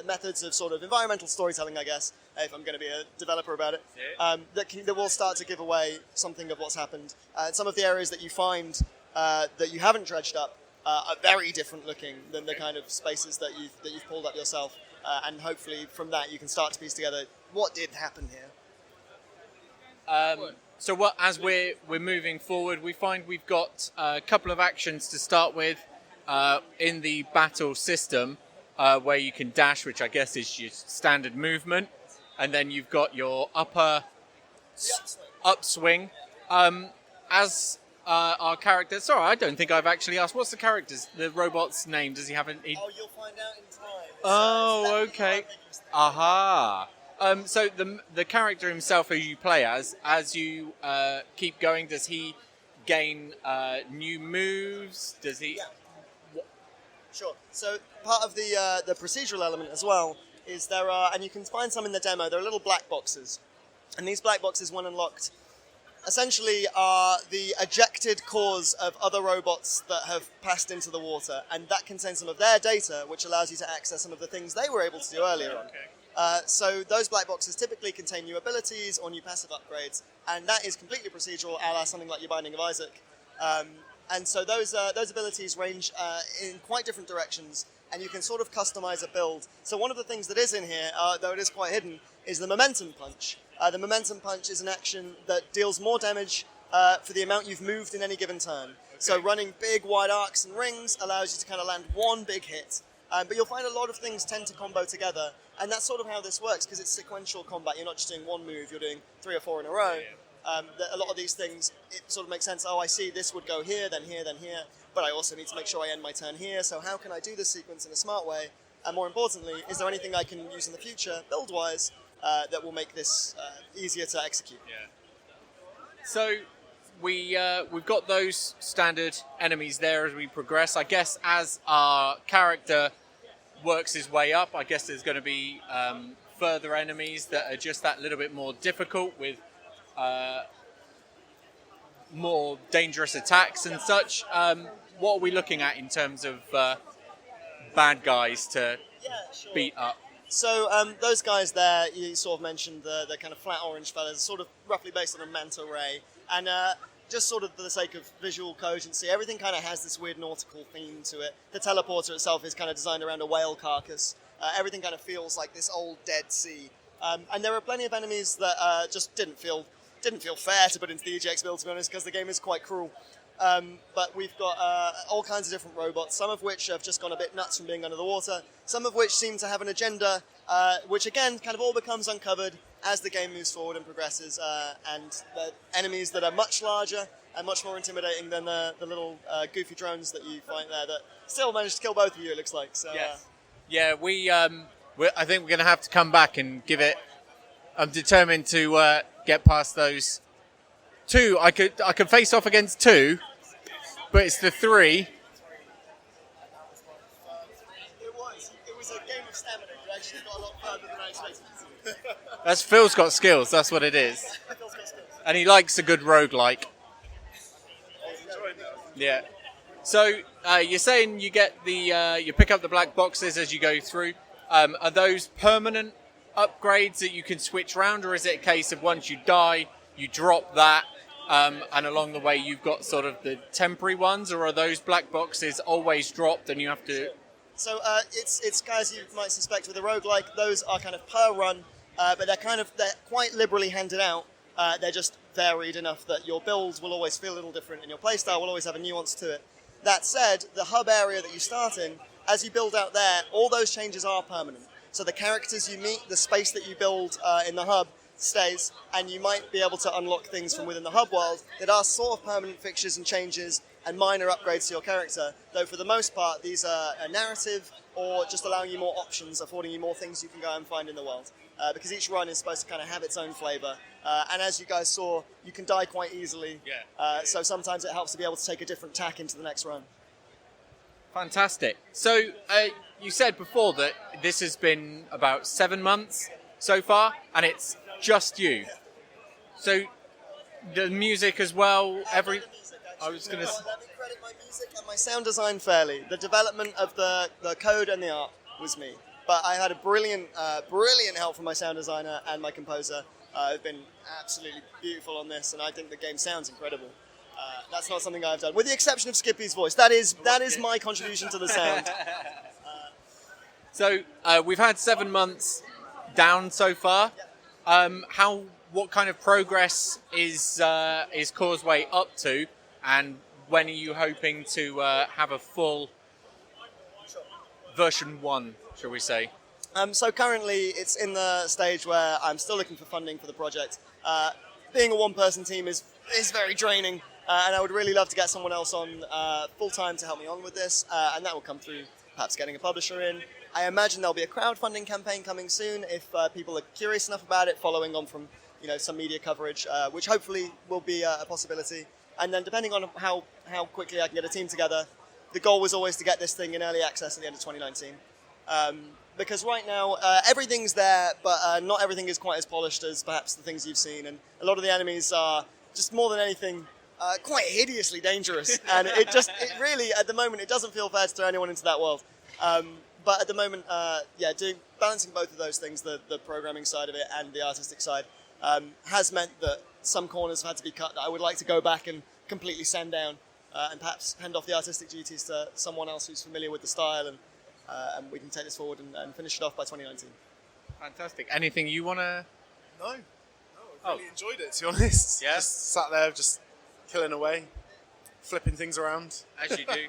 methods of sort of environmental storytelling, I guess, if I'm going to be a developer about it, that will start to give away something of what's happened. Some of the areas that you find that you haven't dredged up are very different looking than the kind of spaces that you've pulled up yourself, and hopefully from that you can start to piece together what did happen here. So as we're moving forward, we find we've got a couple of actions to start with in the battle system, where you can dash, which I guess is your standard movement, and then you've got your upswing. As our character, sorry, I don't think I've actually asked. What's the robot's name? Does he have an? Oh, you'll find out in time. Oh, okay. Aha. So the character himself, who you play as you keep going, does he gain new moves? Does he? Yeah. Sure. So part of the procedural element as well is there are, and you can find some in the demo, there are little black boxes. And these black boxes, when unlocked, essentially are the ejected cores of other robots that have passed into the water. And that contains some of their data, which allows you to access some of the things they were able to do earlier on. So those black boxes typically contain new abilities or new passive upgrades. And that is completely procedural, a la something like your Binding of Isaac. And so those abilities range in quite different directions, and you can sort of customize a build. So one of the things that is in here, though it is quite hidden, is the Momentum Punch. The Momentum Punch is an action that deals more damage for the amount you've moved in any given turn. Okay. So running big wide arcs and rings allows you to kind of land one big hit. But you'll find a lot of things tend to combo together, and that's sort of how this works, because it's sequential combat. You're not just doing one move, you're doing 3 or 4 in a row. A lot of these things, it sort of makes sense. Oh, I see this would go here, then here, then here. But I also need to make sure I end my turn here. So how can I do this sequence in a smart way? And more importantly, is there anything I can use in the future, build-wise, that will make this easier to execute? Yeah. So we've got those standard enemies there as we progress. I guess as our character works his way up, I guess there's going to be further enemies that are just that little bit more difficult with more dangerous attacks and such. What are we looking at in terms of bad guys to beat up? So those guys there, you sort of mentioned the kind of flat orange fellas, sort of roughly based on a manta ray, and just sort of for the sake of visual cogency, everything kind of has this weird nautical theme to it. The teleporter itself is kind of designed around a whale carcass, Everything kind of feels like this old dead sea. And there are plenty of enemies that just didn't feel fair to put into the EGX build, to be honest, because the game is quite cruel. But we've got all kinds of different robots, some of which have just gone a bit nuts from being under the water, some of which seem to have an agenda, which again kind of all becomes uncovered as the game moves forward and progresses, and the enemies that are much larger and much more intimidating than the little goofy drones that you find there that still managed to kill both of you, it looks like. So, yes. Yeah, I think we're going to have to come back and give it. I'm determined to get past those two. I could face off against two, but it's the three. It was a game of stamina. You actually got a lot further than I expected you to. Phil's got skills. That's what it is, and he likes a good roguelike. Yeah. So you're saying you get you pick up the black boxes as you go through. Are those permanent upgrades that you can switch around, or is it a case of once you die, you drop that, and along the way you've got sort of the temporary ones, or are those black boxes always dropped and you have to... So it's as you might suspect with a roguelike, those are kind of per run, but they're quite liberally handed out. They're just varied enough that your build will always feel a little different and your playstyle will always have a nuance to it. That said, the hub area that you start in, as you build out there, all those changes are permanent. So the characters you meet, the space that you build in the hub stays, and you might be able to unlock things from within the hub world that are sort of permanent fixtures and changes and minor upgrades to your character, though for the most part these are a narrative or just allowing you more options, affording you more things you can go and find in the world. Because each run is supposed to kind of have its own flavour. And as you guys saw, you can die quite easily. So sometimes it helps to be able to take a different tack into the next run. Fantastic. So you said before that this has been about 7 months so far, and it's just you. So the music as well, I was going to... Let me credit my music and my sound design fairly. The development of the code and the art was me. But I had a brilliant help from my sound designer and my composer. Who've been absolutely beautiful on this, and I think the game sounds incredible. That's not something I've done, with the exception of Skippy's voice. That is my contribution to the sound. So we've had 7 months down so far. What kind of progress is Causeway up to, and when are you hoping to have a full version 1, shall we say? So currently it's in the stage where I'm still looking for funding for the project. Being a one-person team is very draining, and I would really love to get someone else on full-time to help me on with this, and that will come through perhaps getting a publisher in. I imagine there'll be a crowdfunding campaign coming soon if people are curious enough about it, following on from some media coverage, which hopefully will be a possibility. And then depending on how quickly I can get a team together, the goal was always to get this thing in early access at the end of 2019. Because right now, everything's there, but not everything is quite as polished as perhaps the things you've seen. And a lot of the enemies are, just more than anything, quite hideously dangerous. And it really, at the moment, it doesn't feel fair to throw anyone into that world. But at the moment, balancing both of those things, the programming side of it and the artistic side, has meant that some corners have had to be cut that I would like to go back and completely sand down and perhaps hand off the artistic duties to someone else who's familiar with the style, and we can take this forward and finish it off by 2019. Fantastic. Anything you want to... No, I really enjoyed it, to be honest. Yeah? Just sat there, just killing away, flipping things around. As you do.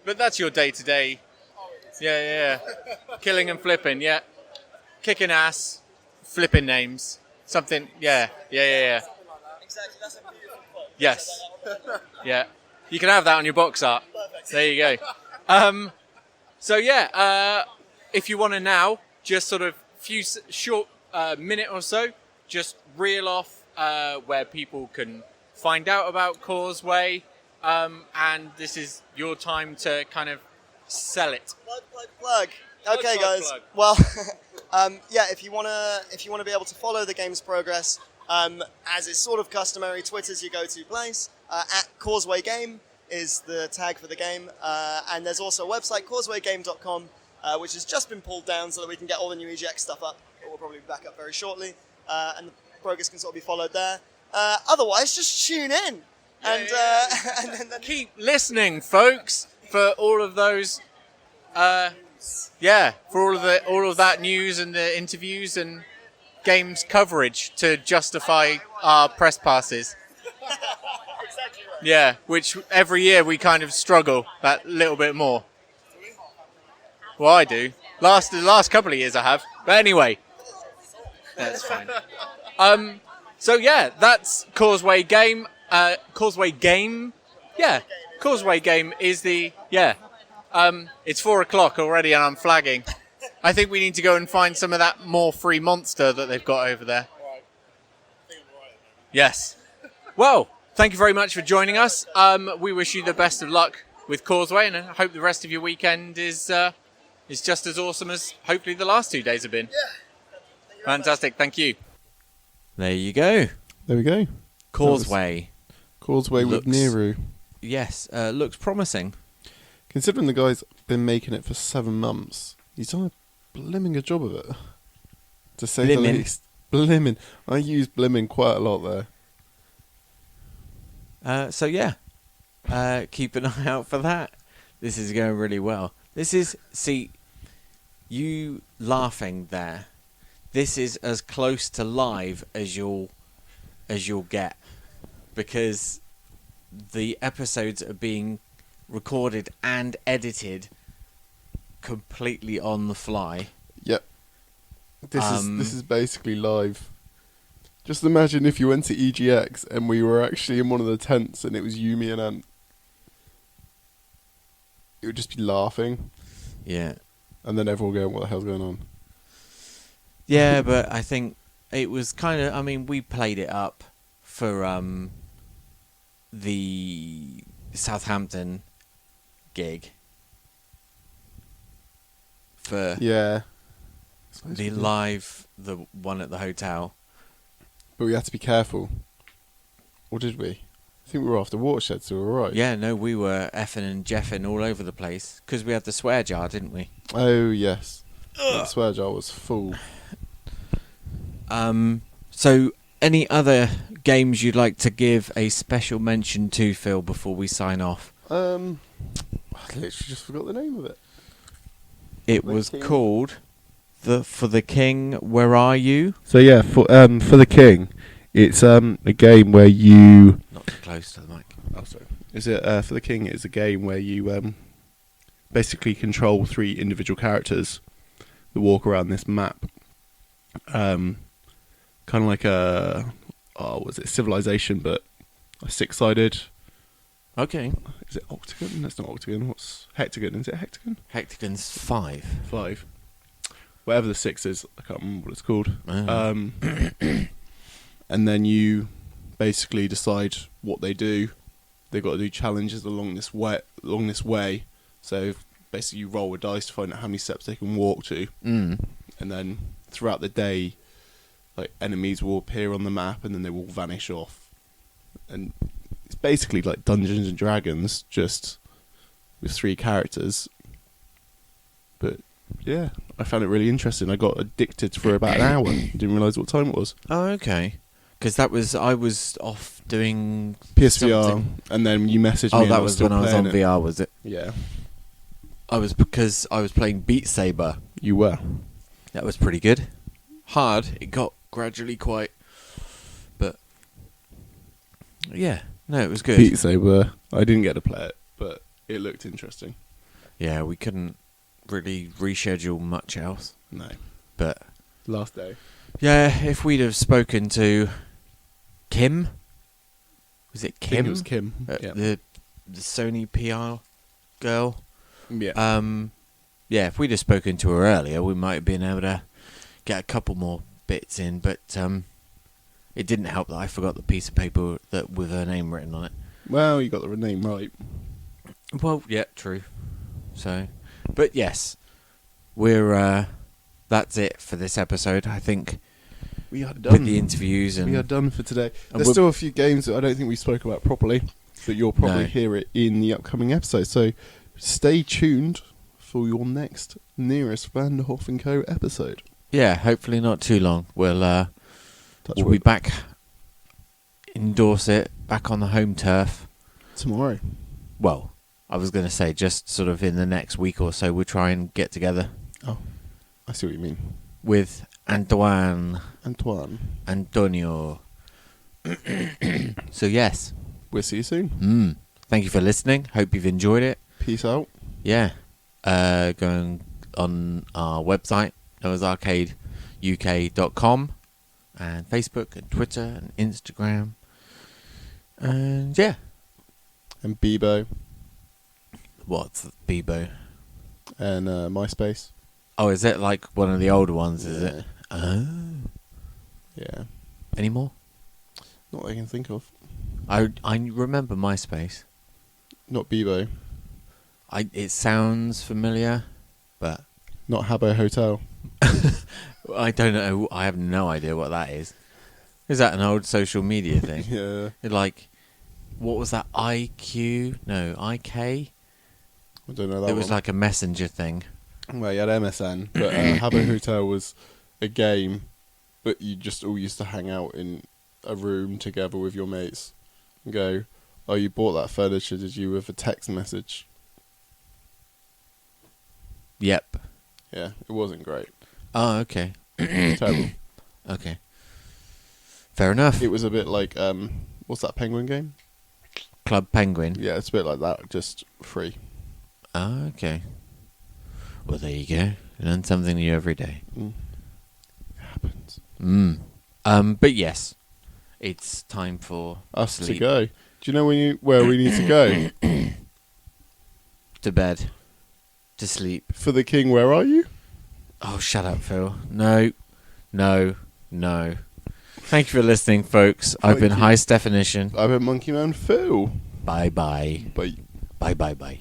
But that's your day-to-day. Yeah. Killing and flipping, yeah. Kicking ass, flipping names. Something, yeah. Exactly, that's a beautiful quote. Yes. Yeah. You can have that on your box art. Perfect. There you go. So if you want to now, just sort of few short minute or so, just reel off where people can find out about Causeway, and this is your time to kind of sell it. Plug. Okay, guys. Plug. Well, if you wanna be able to follow the game's progress, as is sort of customary, Twitter's your go-to place. At Causeway Game is the tag for the game, and there's also a website, causewaygame.com, which has just been pulled down so that we can get all the new EGX stuff up. It will probably be back up very shortly, and the progress can sort of be followed there. Otherwise, just tune in. And then keep listening, folks, for all of those Yeah, for all of that news and the interviews and games coverage to justify our press passes. Exactly right. Yeah, which every year we kind of struggle that little bit more. Well, I do. The last couple of years I have. But anyway, that's fine. So yeah, that's Causeway Game. Causeway Game. Yeah, Causeway Game is it's 4:00 already and I'm flagging. I think we need to go and find some of that more free monster that they've got over there. Yes. Well, thank you very much for joining us. We wish you the best of luck with Causeway, and I hope the rest of your weekend is just as awesome as hopefully the last 2 days have been. Yeah. Fantastic. Thank you. There you go. There we go. Causeway. Causeway with Neru. Yes, looks promising. Considering the guy's been making it for 7 months, he's done a blimming good job of it. To say the least. Blimming. I use blimming quite a lot there. So yeah, keep an eye out for that. This is going really well. You laughing there. This is as close to live as you'll get, because the episodes are being recorded and edited completely on the fly. Yep. This is basically live. Just imagine if you went to EGX and we were actually in one of the tents and it was you, me, and Ant. It would just be laughing. Yeah. And then everyone going, what the hell's going on? Yeah, but I think it was kind of... I mean, we played it up for the Southampton gig. For the one at the hotel. But we had to be careful. Or did we? I think we were after Watershed, so we were right. Yeah, no, we were effing and jeffing all over the place. Because we had the swear jar, didn't we? Oh, yes. That swear jar was full. So, any other games you'd like to give a special mention to, Phil, before we sign off? I literally just forgot the name of it. It was called For the King, Where Are You? So yeah, for the King, it's a game where you... Not too close to the mic. Oh, sorry. Is it For the King? It's a game where you basically control 3 individual characters that walk around this map. Kind of like was it Civilization, but a 6-sided. Okay. Is it Octagon? That's not Octagon. What's Hectagon? Is it Hectagon? Hectagon's 5. 5. Whatever the 6 is, I can't remember what it's called. Oh. And then you basically decide what they do. They've got to do challenges along this way. So basically, you roll a dice to find out how many steps they can walk to. Mm. And then throughout the day, like enemies will appear on the map, and then they will vanish off. And it's basically like Dungeons and Dragons, just with 3 characters. But yeah, I found it really interesting. I got addicted for about an hour. Didn't realise what time it was. Oh, okay. Because I was off doing PSVR, something. and then you messaged me. Oh, and that was when I was on VR, was it? Yeah. Because I was playing Beat Saber. You were. That was pretty good. Hard. It got gradually quite... But... Yeah. No, it was good. Beat Saber. I didn't get to play it, but it looked interesting. Yeah, we couldn't really reschedule much else. No. But... Last day. Yeah, if we'd have spoken to... Kim? Was it I Kim? think it was Kim. Yeah. The Sony PR girl? Yeah. Yeah, if we'd have spoken to her earlier, we might have been able to get a couple more bits in, but it didn't help that I forgot the piece of paper with her name written on it. Well, you got the name right. Well, yeah, true. So, but yes, we're that's it for this episode. I think we are done with the interviews, and we are done for today. There's still a few games that I don't think we spoke about properly, but you'll probably hear it in the upcoming episode. So stay tuned for your next nearest Vanderhoff and Co episode. Yeah, hopefully not too long. We'll be back in Dorset, back on the home turf tomorrow. Well, I was going to say, just sort of in the next week or so, we'll try and get together Oh, I see what you mean. with Antoine, Antonio. So, yes. We'll see you soon. Thank you for listening. Hope you've enjoyed it. Peace out. Yeah. Going on our website, noahsarcadeuk.com, and Facebook and Twitter and Instagram. And yeah. And Bebo. What's Bebo? And MySpace. Oh, is it like one of the older ones, is it? Oh. Yeah. Any more? Not that I can think of. I remember MySpace. Not Bebo. It sounds familiar, but Not Habbo Hotel. I don't know. I have no idea what that is. Is that an old social media thing? Yeah. Like, what was that? IQ? No, IK? I don't know that It was one. like a messenger thing. Well, you had MSN, but Habbo Hotel was a game, but you just all used to hang out in a room together with your mates and go, oh, you bought that furniture, did you, with a text message? Yep. Yeah, it wasn't great. Oh, okay. Terrible. Okay. Fair enough. It was a bit like, what's that penguin game? Club Penguin. Yeah, it's a bit like that, just free. Oh, okay. Well, there you go. Learn something new every day. It happens. But yes, it's time for Us to sleep. go. Do you know where we need to go? To bed. To sleep. For the king, where are you? Oh, shut up, Phil. No. Thank you for listening, folks. I've been you. High Definition. I've been Monkey Man Phil. Bye-bye. Bye. Bye-bye-bye.